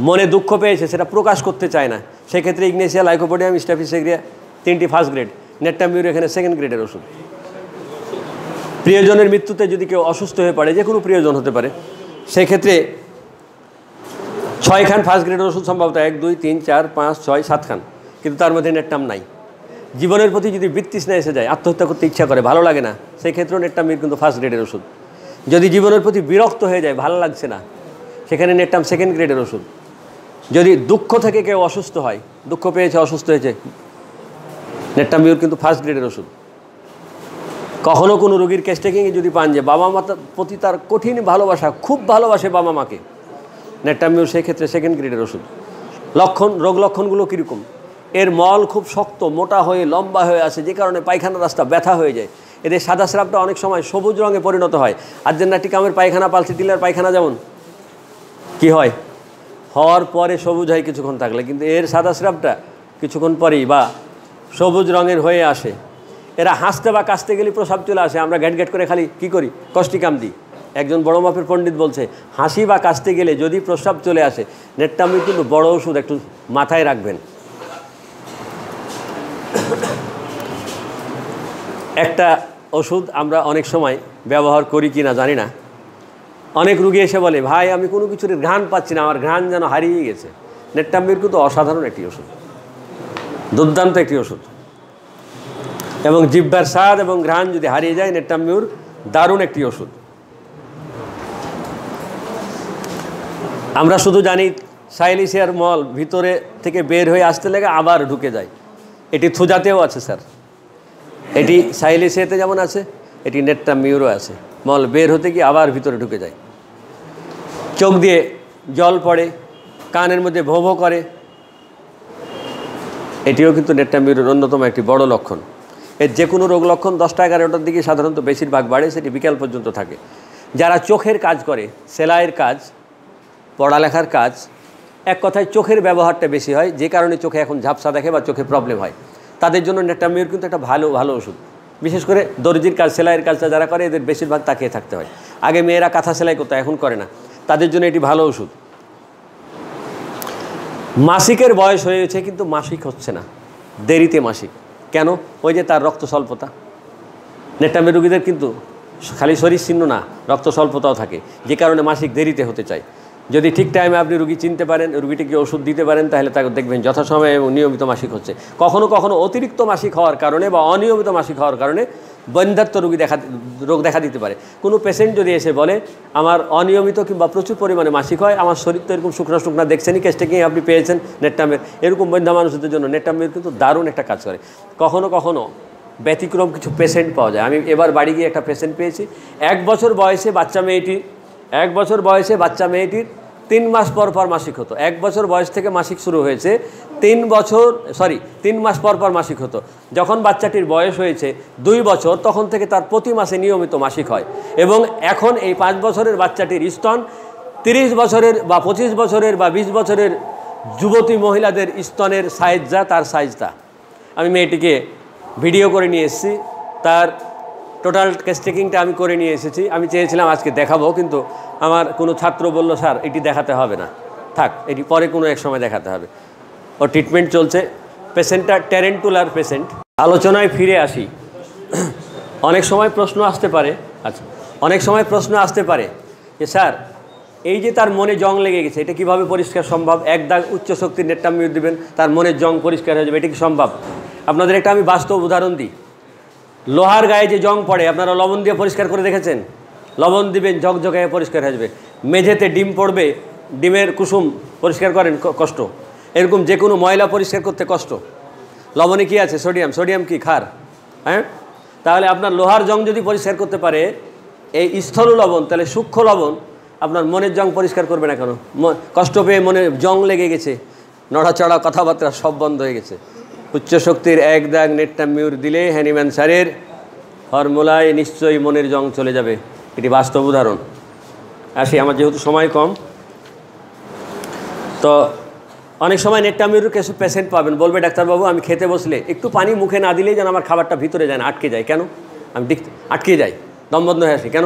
মনে দুঃখ পেয়েছে, সেটা প্রকাশ করতে চায় না, সেক্ষেত্রে ইগনেশিয়া, লাইকোপোডিয়াম, স্ট্যাফিসেগ্রিয়া, 3টি ফার্স্ট গ্রেড, নেট্টাম মিউর এখানে সেকেন্ড গ্রেডের ওষুধ। প্রিয়জনের মৃত্যুতে যদি কেউ অসুস্থ হয়ে পড়ে, যে কোনো প্রিয়জন হতে পারে, সেক্ষেত্রে 6খান ফার্স্ট গ্রেডের ওষুধ সম্ভবত, 1, 2, 3, 4, 5, 6, 7খান, কিন্তু তার মধ্যে নেট্টাম নাই। জীবনের প্রতি যদি বৃত্তৃষ্ণা এসে যায়, আত্মহত্যা করতে ইচ্ছা করে, ভালো লাগে না, সেই ক্ষেত্রেও নেট্টাম মিউর কিন্তু ফার্স্ট গ্রেডের ওষুধ। যদি জীবনের প্রতি বিরক্ত হয়ে যায়, ভালো লাগছে না, সেখানে নেট্টাম সেকেন্ড গ্রেডের ওষুধ। যদি দুঃখ থেকে কেউ অসুস্থ হয়, দুঃখ পেয়েছে, অসুস্থ হয়েছে, নেট্টাম মিউর কিন্তু ফার্স্ট গ্রেডের ওষুধ। কখনও কোনো রোগীর কেস টেকিংয়ে যদি পান যে বাবা মার প্রতি তার কঠিন ভালোবাসা, খুব ভালোবাসে বাবা মাকে, নেট্টাম মিউর সেই ক্ষেত্রে সেকেন্ড গ্রেডের ওষুধ। রোগ লক্ষণগুলো কীরকম? এর মল খুব শক্ত, মোটা হয়ে, লম্বা হয়ে আসে, যে কারণে পায়খানা রাস্তা ব্যথা হয়ে যায়। এদের সাদা স্রাবটা অনেক সময় সবুজ রঙে পরিণত হয়। আর্জেন্টিনাটিকামের পায়খানা, পালসিটিলার পায়খানা যেমন কি হয়, হওয়ার পরে সবুজ হয় কিছুক্ষণ থাকলে, কিন্তু এর সাদা স্রাবটা কিছুক্ষণ পরেই বা সবুজ রঙের হয়ে আসে। এরা হাসতে বা কাশতে গেলে প্রসাব চলে আসে, আমরা ঘ্যাট ঘ্যাট করে খালি কী করি, কস্টিকাম দিই। একজন বড় মাপের পণ্ডিত বলছে, হাসি বা কাশতে গেলে যদি প্রস্রাব চলে আসে, নেট্টাম মিউর কিন্তু বড় ওষুধ, একটু মাথায় রাখবেন। একটা ওষুধ আমরা অনেক সময় ব্যবহার করি কি না জানি না, অনেক রুগী এসে বলে, ভাই আমি কোনো কিছুর ঘ্রাণ পাচ্ছি না, আমার ঘ্রাণ যেন হারিয়ে গেছে। নেট্টাম মিউর কিন্তু অসাধারণ একটি ওষুধ, দুর্দান্ত একটি ওষুধ। এবং জিহ্বার স্বাদ এবং ঘ্রাণ যদি হারিয়ে যায়, নেট্টাম মিউর দারুণ একটি ওষুধ। আমরা শুধু জানি সাইলিসিয়ার মল ভিতরে থেকে বের হয়ে আসতে লেগে আবার ঢুকে যায়, এটি থুজাতেও আছে স্যার, এটি সাইলিসিয়াতে যেমন আছে, এটি নেট্টাম মিউরও আছে। মল বের হতে গিয়ে আবার ভিতরে ঢুকে যায়, চোখ দিয়ে জল পড়ে, কানের মধ্যে ভো ভো করে, এটিও কিন্তু নেট্টাম মিউরের অন্যতম একটি বড় লক্ষণ। এর যে কোনো রোগ লক্ষণ 10টা 11টার দিকে সাধারণত বেশিরভাগ বাড়ে, সেটি বিকাল পর্যন্ত থাকে। যারা চোখের কাজ করে, সেলাইয়ের কাজ, পড়ালেখার কাজ, এক কথায় চোখের ব্যবহারটা বেশি হয়, যে কারণে চোখে এখন ঝাপসা দেখে বা চোখে প্রবলেম হয়, তাদের জন্য নেট্টাম মিউর কিন্তু একটা ভালো ওষুধ। বিশেষ করে দর্জির কাজ, সেলাইয়ের কাজটা যারা করে, এদের বেশিরভাগ তাকিয়ে থাকতে হয়। আগে মেয়েরা কাঁথা সেলাই করতো, এখন করে না, তাদের জন্য এটি ভালো ওষুধ। মাসিকের বয়স হয়েছে কিন্তু মাসিক হচ্ছে না, দেরিতে মাসিক, কেন? ওই যে তার রক্ত স্বল্পতা। নেট্টাম মিউর রোগীদের কিন্তু খালি শরীর শীর্ণ না, রক্ত স্বল্পতাও থাকে, যে কারণে মাসিক দেরিতে হতে চায়। যদি ঠিক টাইমে আপনি রুগী চিনতে পারেন, রুগীটিকে ওষুধ দিতে পারেন, তাহলে তাকে দেখবেন যথাসময়ে এবং নিয়মিত মাসিক হচ্ছে। কখনো কখনো অতিরিক্ত মাসিক হওয়ার কারণে বা অনিয়মিত মাসিক হওয়ার কারণে বন্ধ্যাত্ব রোগ দেখা দিতে পারে। কোনো পেশেন্ট যদি এসে বলে, আমার অনিয়মিত কিংবা প্রচুর পরিমাণে মাসিক হয়, আমার শরীর তো এরকম শুকনা শুকনা দেখছেনই, কেস টেকিং আপনি পেয়েছেন নেট্টামের, এরকম বন্ধ্যা মানুষদের জন্য নেট্টাম মিউর কিন্তু দারুণ একটা কাজ করে। কখনো কখনো ব্যতিক্রম কিছু পেশেন্ট পাওয়া যায়। আমি এবার বাড়ি গিয়ে একটা পেশেন্ট পেয়েছি, 1 বছর বয়সে বাচ্চা মেয়েটির 3 মাস পর পর মাসিক হতো। 1 বছর বয়স থেকে মাসিক শুরু হয়েছে, 3 মাস পর পর মাসিক হতো। যখন বাচ্চাটির বয়স হয়েছে 2 বছর, তখন থেকে তার প্রতি মাসে নিয়মিত মাসিক হয়। এবং এখন এই 5 বছরের বাচ্চাটির স্তন 30 বছরের বা 25 বছরের বা 20 বছরের যুবতী মহিলাদের স্তনের সাইজ যা, তার সাইজ তা। আমি মেয়েটিকে ভিডিও করে নিয়ে এসেছি, তার টোটাল কেস টেকিংটা আমি করে নিয়ে এসেছি। আমি চেয়েছিলাম আজকে দেখাবো, কিন্তু আমার কোনো ছাত্র বলল স্যার এটি দেখাতে হবে না, থাক এটি পরে কোনো এক সময় দেখাতে হবে। ও ট্রিটমেন্ট চলছে। পেশেন্টটা ট্যারেন্টুলার পেশেন্ট। আলোচনায় ফিরে আসি। অনেক সময় প্রশ্ন আসতে পারে, আচ্ছা অনেক সময় প্রশ্ন আসতে পারে যে স্যার এই যে তার মনে জং লেগে গেছে, এটা কিভাবে পরিষ্কার সম্ভব? এক দাগ উচ্চ শক্তির নেট্টামিউর দিবেন, তার মনের জং পরিষ্কার হয়ে যাবে, এটা কি সম্ভব? আপনাদের একটা আমি বাস্তব উদাহরণ দিই। লোহার গায়ে যে জং পড়ে আপনারা লবণ দিয়ে পরিষ্কার করে দেখেছেন? লবণ দিবেন, ঝকঝকে পরিষ্কার হয়ে যাবে। মেঝেতে ডিম পড়বে, ডিমের কুসুম পরিষ্কার করেন, কষ্ট। এরকম যে কোনো ময়লা পরিষ্কার করতে কষ্ট। লবণে কি আছে? সোডিয়াম। সোডিয়াম কি? ক্ষার। হ্যাঁ, তাহলে আপনার লোহার জং যদি পরিষ্কার করতে পারে এই স্থল লবণ, তাহলে সূক্ষ্ম লবণ আপনার মনের জং পরিষ্কার করবে না কেন? কষ্ট পেয়ে মনে জং লেগে গেছে, নড়াচড়া, কথাবার্তা সব বন্ধ হয়ে গেছে, উচ্চ শক্তির এক দাগ নেট্টামিউর দিলে হ্যানিম্যান স্যারের ফর্মুলায় নিশ্চয়ই মনের জং চলে যাবে। এটি বাস্তব উদাহরণ। আসি, আমার যেহেতু সময় কম, তো অনেক সময় নেট্টামিউর কিছু পেশেন্ট পাবেন, বলবে ডাক্তারবাবু আমি খেতে বসলে একটু পানি মুখে না দিলেই যেন আমার খাবারটা ভিতরে যায় না, আটকে যায়। কেন? আমি আটকে যাই, দম বন্ধ হয়ে আসি। কেন?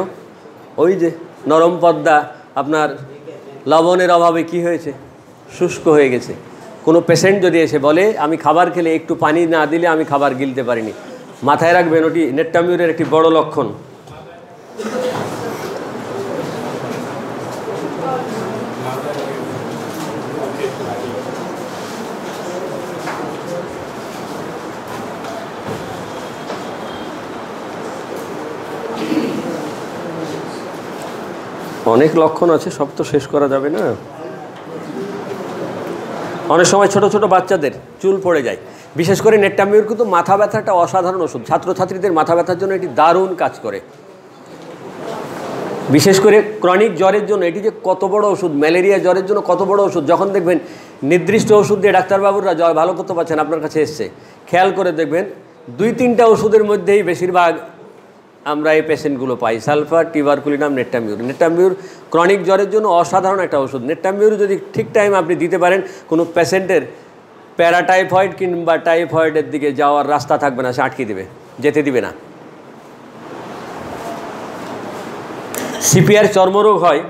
ওই যে নরম পদ্মা আপনার লবণের অভাবে কি হয়েছে? শুষ্ক হয়ে গেছে। কোনো পেশেন্ট যদি এসে বলে আমি খাবার খেলে একটু পানি না দিলে আমি খাবার গিলতে পারিনি, মাথায় রাখবেন ওটি নেট্টামিউরের একটি বড় লক্ষণ। অনেক লক্ষণ আছে, সব তো শেষ করা যাবে না। অনেক সময় ছোট ছোট বাচ্চাদের চুল পড়ে যায়, বিশেষ করে নেট্টামিউর কিন্তু মাথা ব্যথা একটা অসাধারণ ওষুধ। ছাত্রছাত্রীদের মাথা ব্যথার জন্য এটি দারুণ কাজ করে, বিশেষ করে ক্রনিক জ্বরের জন্য এটি যে কত বড় ওষুধ। ম্যালেরিয়া জ্বরের জন্য কত বড় ওষুধ। যখন দেখবেন নির্দিষ্ট ওষুধ দিয়ে ডাক্তারবাবুরা জ্বর ভালো করতে পারছেন, আপনার কাছে এসছে, খেয়াল করে দেখবেন 2-3টা ওষুধের মধ্যেই বেশিরভাগ আমরা এই পেশেন্টগুলো পাই। সালফার, টিবারকুলিনাম, নেট্টামিউর। নেট্টামিউর ক্রনিক জ্বরের জন্য অসাধারণ একটা ওষুধ। নেট্টামিউর যদি ঠিক টাইম আপনি দিতে পারেন, কোনো পেশেন্টের প্যারাটাইফয়েড কিংবা টাইফয়েডের দিকে যাওয়ার রাস্তা থাকবে না, সে আটকে দেবে, যেতে দিবে না। সিপিআর চর্মরোগ হয়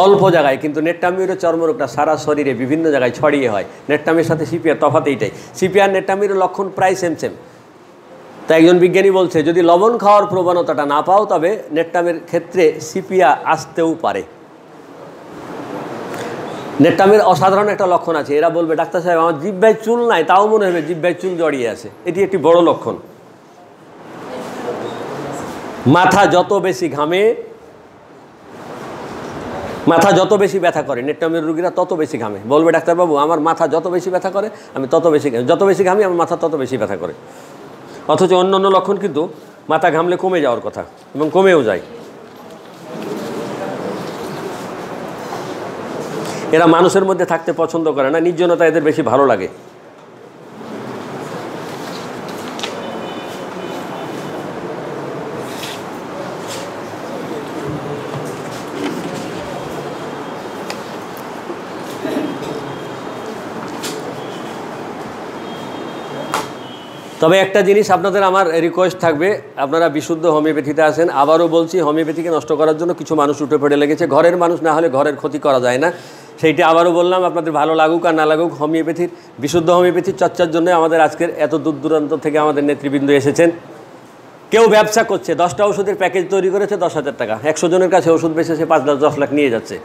অল্প জায়গায়, কিন্তু নেট্টামিউরের চর্মরোগটা সারা শরীরে বিভিন্ন জায়গায় ছড়িয়ে হয়। নেট্টামিউরের সাথে সিপিআর তফাৎ এইটাই। সিপিআর নেট্টামিউরের লক্ষণ প্রায় সেম। তাই একজন বিজ্ঞানী বলছে যদি লবণ খাওয়ার প্রবণতাটা না পাও, তবে নেট্টামিউরের ক্ষেত্রে সিপিআর আসতেও পারে। নেট্টামিউরের অসাধারণ একটা লক্ষণ আছে। এরা বলবে ডাক্তার সাহেব আমার জিহ্বায় চুল নাই, তাও মনে হবে জিহ্বায় চুল জড়িয়ে আছে। এটি একটি বড় লক্ষণ। মাথা যত বেশি ঘামে, মাথা যত বেশি ব্যথা করে, নেট্টামিউর রোগীরা তত বেশি ঘামে। বলবে ডাক্তারবাবু আমার মাথা যত বেশি ব্যথা করে আমি তত বেশি ঘামি, আমার মাথা তত বেশি ব্যথা করে। অথচ অন্য অন্য লক্ষণ কিন্তু মাথা ঘামলে কমে যাওয়ার কথা, এবং কমেও যায়। এরা মানুষের মধ্যে থাকতে পছন্দ করে না, নির্জনতা এদের বেশি ভালো লাগে। তবে একটা জিনিস আপনাদের আমার রিকোয়েস্ট থাকবে, আপনারা বিশুদ্ধ হোমিওপ্যাথিতে আসেন। আবারও বলছি, হোমিওপ্যাথিকে নষ্ট করার জন্য কিছু মানুষ উঠে পড়ে লেগেছে। ঘরের মানুষ না হলে ঘরের ক্ষতি করা যায় না, সেইটা আবারও বললাম। আপনাদের ভালো লাগুক আর না লাগুক, হোমিওপ্যাথির বিশুদ্ধ হোমিওপ্যাথির চর্চার জন্য আমাদের আজকের এত দূর দূরান্ত থেকে আমাদের নেতৃবৃন্দ এসেছেন। কেউ ব্যবসা করছে, 10টা ওষুধের প্যাকেজ তৈরি করেছে 10,000 টাকা, 100 জনের কাছে ওষুধ বেচেছে 5 লাখ 10 লাখ নিয়ে যাচ্ছে।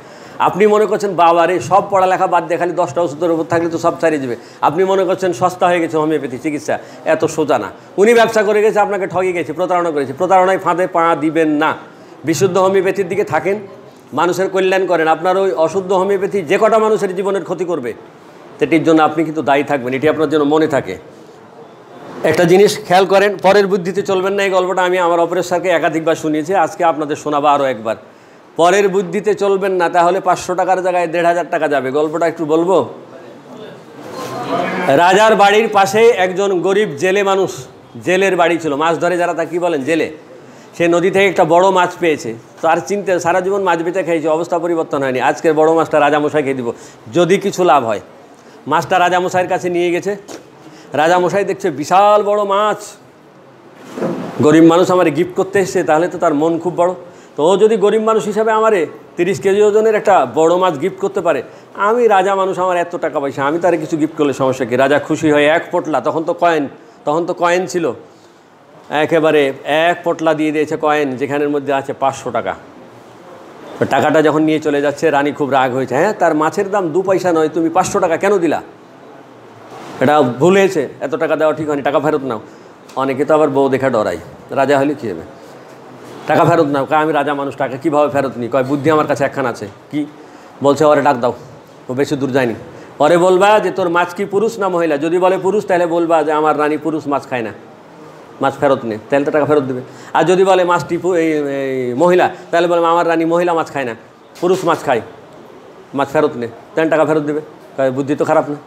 আপনি মনে করছেন বাবা রে, সব পড়ালেখা বাদ দিয়ে খালি 10টা ওষুধের উপর থাকলে তো সব ছাড়িয়ে যাবে। আপনি মনে করছেন সস্তা হয়ে গেছে হোমিওপ্যাথি চিকিৎসা, এত সোজা না। উনি ব্যবসা করে গেছে, আপনাকে ঠকে গেছে, প্রতারণা করেছে। প্রতারণায় ফাঁদে পা দিবেন না। বিশুদ্ধ হোমিওপ্যাথির দিকে থাকেন, মানুষের কল্যাণ করেন। আপনার ওই অশুদ্ধ হোমিওপ্যাথি যে কটা মানুষের জীবনের ক্ষতি করবে, সেটির জন্য আপনি কিন্তু দায়ী থাকবেন। এটি আপনার জন্য মনে থাকে। একটা জিনিস খেয়াল করেন, পরের বুদ্ধিতে চলবেন না। এই গল্পটা আমি আমার অপরের স্যারকে একাধিকবার শুনিয়েছি, আজকে আপনাদের শোনাবো আরও একবার। পরের বুদ্ধিতে চলবেন না, তাহলে 500 টাকার জায়গায় 1,500 টাকা যাবে। গল্পটা একটু বলবো। রাজার বাড়ির পাশে একজন গরিব জেলে মানুষ, জেলের বাড়ি ছিল, মাছ ধরে যারা তা কী বলেন জেলে। সে নদী থেকে একটা বড় মাছ পেয়েছে, তার চিন্তা সারা জীবন মাছ বেচে খেয়েছে, অবস্থা পরিবর্তন হয়নি। আজকের বড় মাছটা রাজামশাই খেয়ে দিব, যদি কিছু লাভ হয়। মাছটা রাজামশাইয়ের কাছে নিয়ে গেছে। রাজামশাই দেখছে বিশাল বড় মাছ, গরিব মানুষ আমারে গিফট করতে এসছে, তাহলে তো তার মন খুব বড়। তো ও যদি গরিব মানুষ হিসাবে আমারে 30 কেজি ওজনের একটা বড় মাছ গিফট করতে পারে, আমি রাজা মানুষ, আমার এত টাকা পয়সা, আমি তারে কিছু গিফট করলে সমস্যা কি? রাজা খুশি হয়ে 1 পোটলা, তখন তো কয়েন ছিল, একেবারে 1 পোটলা দিয়ে দিয়েছে কয়েন, যেখানের মধ্যে আছে 500 টাকা। টাকাটা যখন নিয়ে চলে যাচ্ছে, রানী খুব রাগ হয়েছে। হ্যাঁ, তার মাছের দাম 2 পয়সা নয়, তুমি 500 টাকা কেন দিলা? এটা ভুল হয়েছে, এত টাকা দেওয়া ঠিক হয়নি, টাকা ফেরত নাও। অনেকে তো আবার বউ দেখা ডরাই, রাজা হলে কী হবে, টাকা ফেরত নাও। আমি রাজা মানুষ, টাকা কীভাবে ফেরত নিই? কয় বুদ্ধি আমার কাছে একখান আছে। কি বলছে? ওরে ডাক দাও, ও বেশি দূর যায়নি। ওরে বলবা যে তোর মাছ কি পুরুষ না মহিলা? যদি বলে পুরুষ, তাহলে বলবা যে আমার রানী পুরুষ মাছ খায় না, মাছ ফেরত নে, তাহলে তো টাকা ফেরত দেবে। আর যদি বলে মাছটি এই মহিলা, তাহলে বলবে আমার রানী মহিলা মাছ খায় না, পুরুষ মাছ খায়, মাছ ফেরত নে, তাহলে টাকা ফেরত দেবে। বুদ্ধি তো খারাপ না।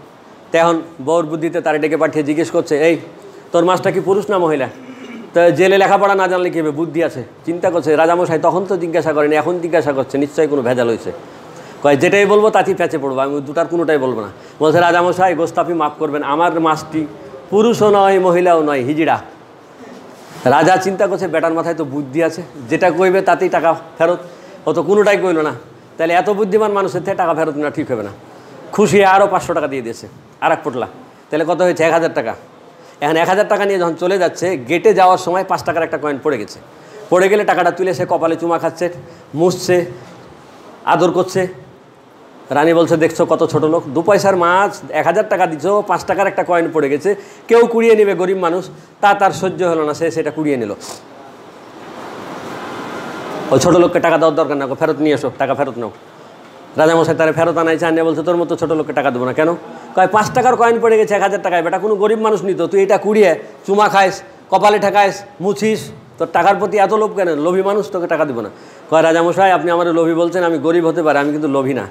তো এখন বউর বুদ্ধিতে তারা ডেকে পাঠিয়ে জিজ্ঞেস করছে, এই তোর মাছটা কি পুরুষ না মহিলা? তো জেলে লেখাপড়া না জানলে কী হবে, বুদ্ধি আছে, চিন্তা করছে। রাজামশাই তখন তো জিজ্ঞাসা করেনি, এখন জিজ্ঞাসা করছে, নিশ্চয়ই কোনো ভেজাল হয়েছে। কয় যেটাই বলবো তাতেই প্যাচে পড়বো, আমি দুটার কোনোটাই বলবো না। বলছে রাজামশাই গোস্তাপি মাফ করবেন, আমার মাছটি পুরুষও নয় মহিলাও নয়, হিজিড়া। রাজা চিন্তা করছে, বেটার মাথায় তো বুদ্ধি আছে, যেটা কইবে তাতেই টাকা ফেরত, ও তো কোনোটাই কইল না, তাহলে এত বুদ্ধিমান মানুষের থেকে টাকা ফেরত না ঠিক হবে না। খুশি আরও 500 টাকা দিয়ে দিয়েছে, আর 1 পোটলা, তাহলে কত হয়েছে? 1000 টাকা। এখন 1000 টাকা নিয়ে যখন চলে যাচ্ছে, গেটে যাওয়ার সময় 5 টাকার একটা কয়েন পড়ে গেছে। পড়ে গেলে টাকাটা তুলে সে কপালে চুমা খাচ্ছে, মুছছে, আদর করছে। রানী বলছে, দেখছো কত ছোট লোক, 2 পয়সার মাছ 1000 টাকা দিচ্ছ, 5 টাকার একটা কয়েন পড়ে গেছে, কেউ কুড়িয়ে নেবে, গরিব মানুষ, তার সহ্য হলো না, সে সেটা কুড়িয়ে নিল। ওই ছোটো লোককে টাকা দেওয়ার দরকার না, ফেরত নিয়ে এসো, টাকা ফেরত নাও। রাজামশাই তারা ফেরত আনাইছে, আনিয়ে বলছে তোর মতো ছোটো লোককে টাকা দেবো না। কেন? কয় 5 টাকার কয়েন পড়ে গেছে 1000 টাকায়, বেটা কোনো গরিব মানুষ নিত, তুই এটা কুড়িয়ে চুমা খাইস, কপালে ঠেকাইস, মুছিস, তোর টাকার প্রতি এত লোভ কেন? লোভী মানুষ, তোকে টাকা দেবো না। কয় রাজামশাই আপনি আমার লোভী বলছেন, আমি গরিব হতে পারে, আমি কিন্তু লোভী না।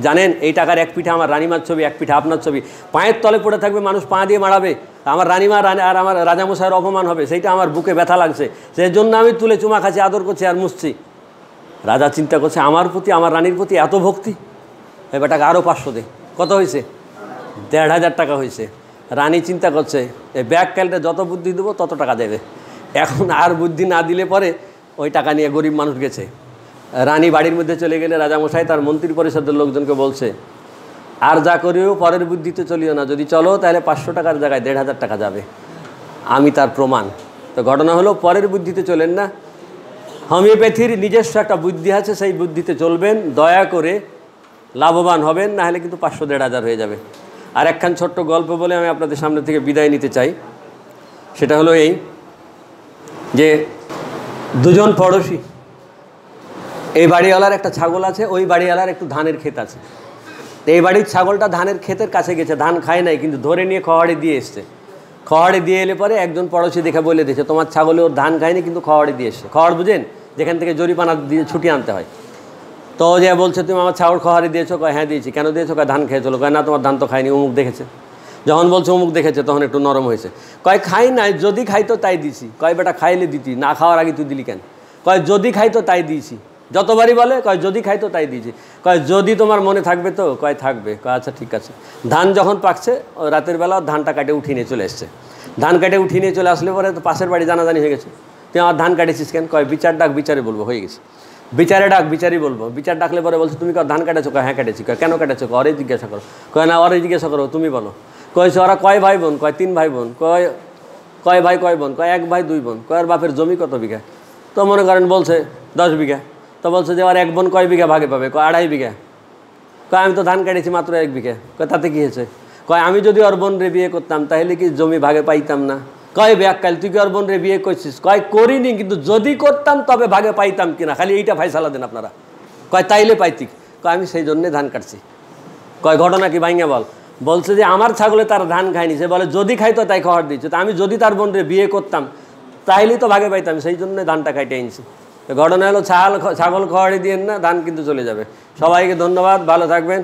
জানেন এই টাকার এক পিঠে আমার রানীমার ছবি, এক পিঠে আপনার ছবি, পায়ের তলে পড়ে থাকবে, মানুষ পা দিয়ে মারাবে, আমার রানীমা আর আমার রাজামশাইয়ের অপমান হবে, সেইটা আমার বুকে ব্যথা লাগছে, সেই জন্য আমি তুলে চুমা খাচ্ছি, আদর করছি আর মুছছি। রাজা চিন্তা করছে, আমার প্রতি, আমার রানীর প্রতি এত ভক্তি, এবার টাকা আরও 500 দে। কত হয়েছে? 1500 টাকা হয়েছে। রানী চিন্তা করছে, এই ব্যাগ ক্যালটা যত বুদ্ধি দেবো তত টাকা দেবে। এখন আর বুদ্ধি না দিলে পরে ওই টাকা নিয়ে গরিব মানুষ গেছে। রানী বাড়ির মধ্যে চলে গেলে রাজামশাই তার মন্ত্রী পরিষদের লোকজনকে বলছে, আর যা করিও পরের বুদ্ধিতে চলিও না, যদি চলো তাহলে 500 টাকার জায়গায় 1500 টাকা যাবে, আমি তার প্রমাণ। তো ঘটনা হলো, পরের বুদ্ধিতে চলেন না, হোমিওপ্যাথির নিজস্ব একটা বুদ্ধি আছে, সেই বুদ্ধিতে চলবেন, দয়া করে লাভবান হবেন, না হলে কিন্তু 500-1500 হয়ে যাবে। আর একখান ছোট্ট গল্প বলে আমি আপনাদের সামনে থেকে বিদায় নিতে চাই। সেটা হলো এই যে, দুজন পড়োশি, এই বাড়িওয়ালার একটা ছাগল আছে, ওই বাড়িওয়ালার একটু ধানের ক্ষেত আছে। এই বাড়ির ছাগলটা ধানের ক্ষেতের কাছে গেছে, ধান খায় নাই, কিন্তু ধরে নিয়ে খড়ে দিয়ে এসছে। খড়ে দিয়ে এলে পরে একজন পড়োশি দেখে বলে দিয়েছে, তোমার ছাগলে ওর ধান খায়নি, কিন্তু খড়ে দিয়ে এসছে। খড় বুঝেন, যেখান থেকে জরিপানা দিয়ে ছুটিয়ে আনতে হয়। তো যে বলছে, তুমি আমার ছাগল খড়ে দিয়েছো? কয় হ্যাঁ দিয়েছি। কেন দিয়েছো? কয় ধান খেয়েছিল। কয় না, তোমার ধান তো খায়নি, অমুক দেখেছে। যখন বলছে অমুক দেখেছে, তখন একটু নরম হয়েছে। কয় খাই নাই, যদি খাইতো তাই দিছি। কয় বেটা খাইলে দিতি, না খাওয়ার আগে তুই দিলি কেন? কয় যদি খাইতো তাই দিয়েছি। যতবারই বলে, কয় যদি খাইতো তাই দিয়েছি। কয় যদি তোমার মনে থাকবে তো? কয় থাকবে। কয় আচ্ছা ঠিক আছে। ধান যখন পাকছে, রাতের বেলা ধানটা কাটে উঠিয়ে নিয়ে চলে এসছে। ধান কাটে উঠিয়ে নিয়ে চলে আসলে পরে তো পাশের বাড়ি জানাজানি হয়ে গেছে, তুই আমার ধান কাটেছিস কেন? কয় বিচার ডাক, বিচারে বলবো, হয়ে গেছে। বিচারে ডাক, বিচারই বলবো। বিচার ডাকলে পরে বলছে, তুমি ধান কাটেছো? কয় হ্যাঁ কাটেছি। কয় কেন কাটেছো? ওরে জিজ্ঞাসা করো। কয় না, ওরে জিজ্ঞাসা করো, তুমি বলো। কয়েছে ওরা কয় ভাই বোন? কয় 3 ভাই বোন। কয় ভাই কয় বোন? কয় 1 ভাই 2 বোন। কয় আর বাপের জমি কত বিঘা? তো মনে করেন বলছে 10 বিঘা। তো বলছে যে আর 1 বোন কয় বিঘা ভাগে পাবে? কয় 2.5 বিঘা। কয় আমি তো ধান কাটেছি মাত্র 1 বিঘা। কয় তাতে কী হয়েছে? কয় আমি যদি ওর বোন রে বিয়ে করতাম তাহলে কি জমি ভাগে পাইতাম না? কয় ব্যাককাল, তুই কি ওর বোন রে বিয়ে করছিস? কয় করিনি, কিন্তু যদি করতাম তবে ভাগে পাইতাম কিনা, খালি এইটা ফাইসালা দেন আপনারা। কয় তাইলে পাইতি। কয় আমি সেই জন্যে ধান কাটছি। কয় ঘটনা কি ভাইঙ্গা বল। বলছে যে আমার ছাগলে তার ধান খায়নি, সে বলে যদি খাইতো তাই খাওয়ার দিচ্ছে, তো আমি যদি তার বোন রে বিয়ে করতাম তাইলেই তো ভাগে পাইতাম, সেই জন্যে ধানটা কাটে আনছি। ঘটনা হলো ছাগল খাওয়াড়ি দিয়ে না, ধান কিন্তু চলে যাবে। সবাইকে ধন্যবাদ, ভালো থাকবেন।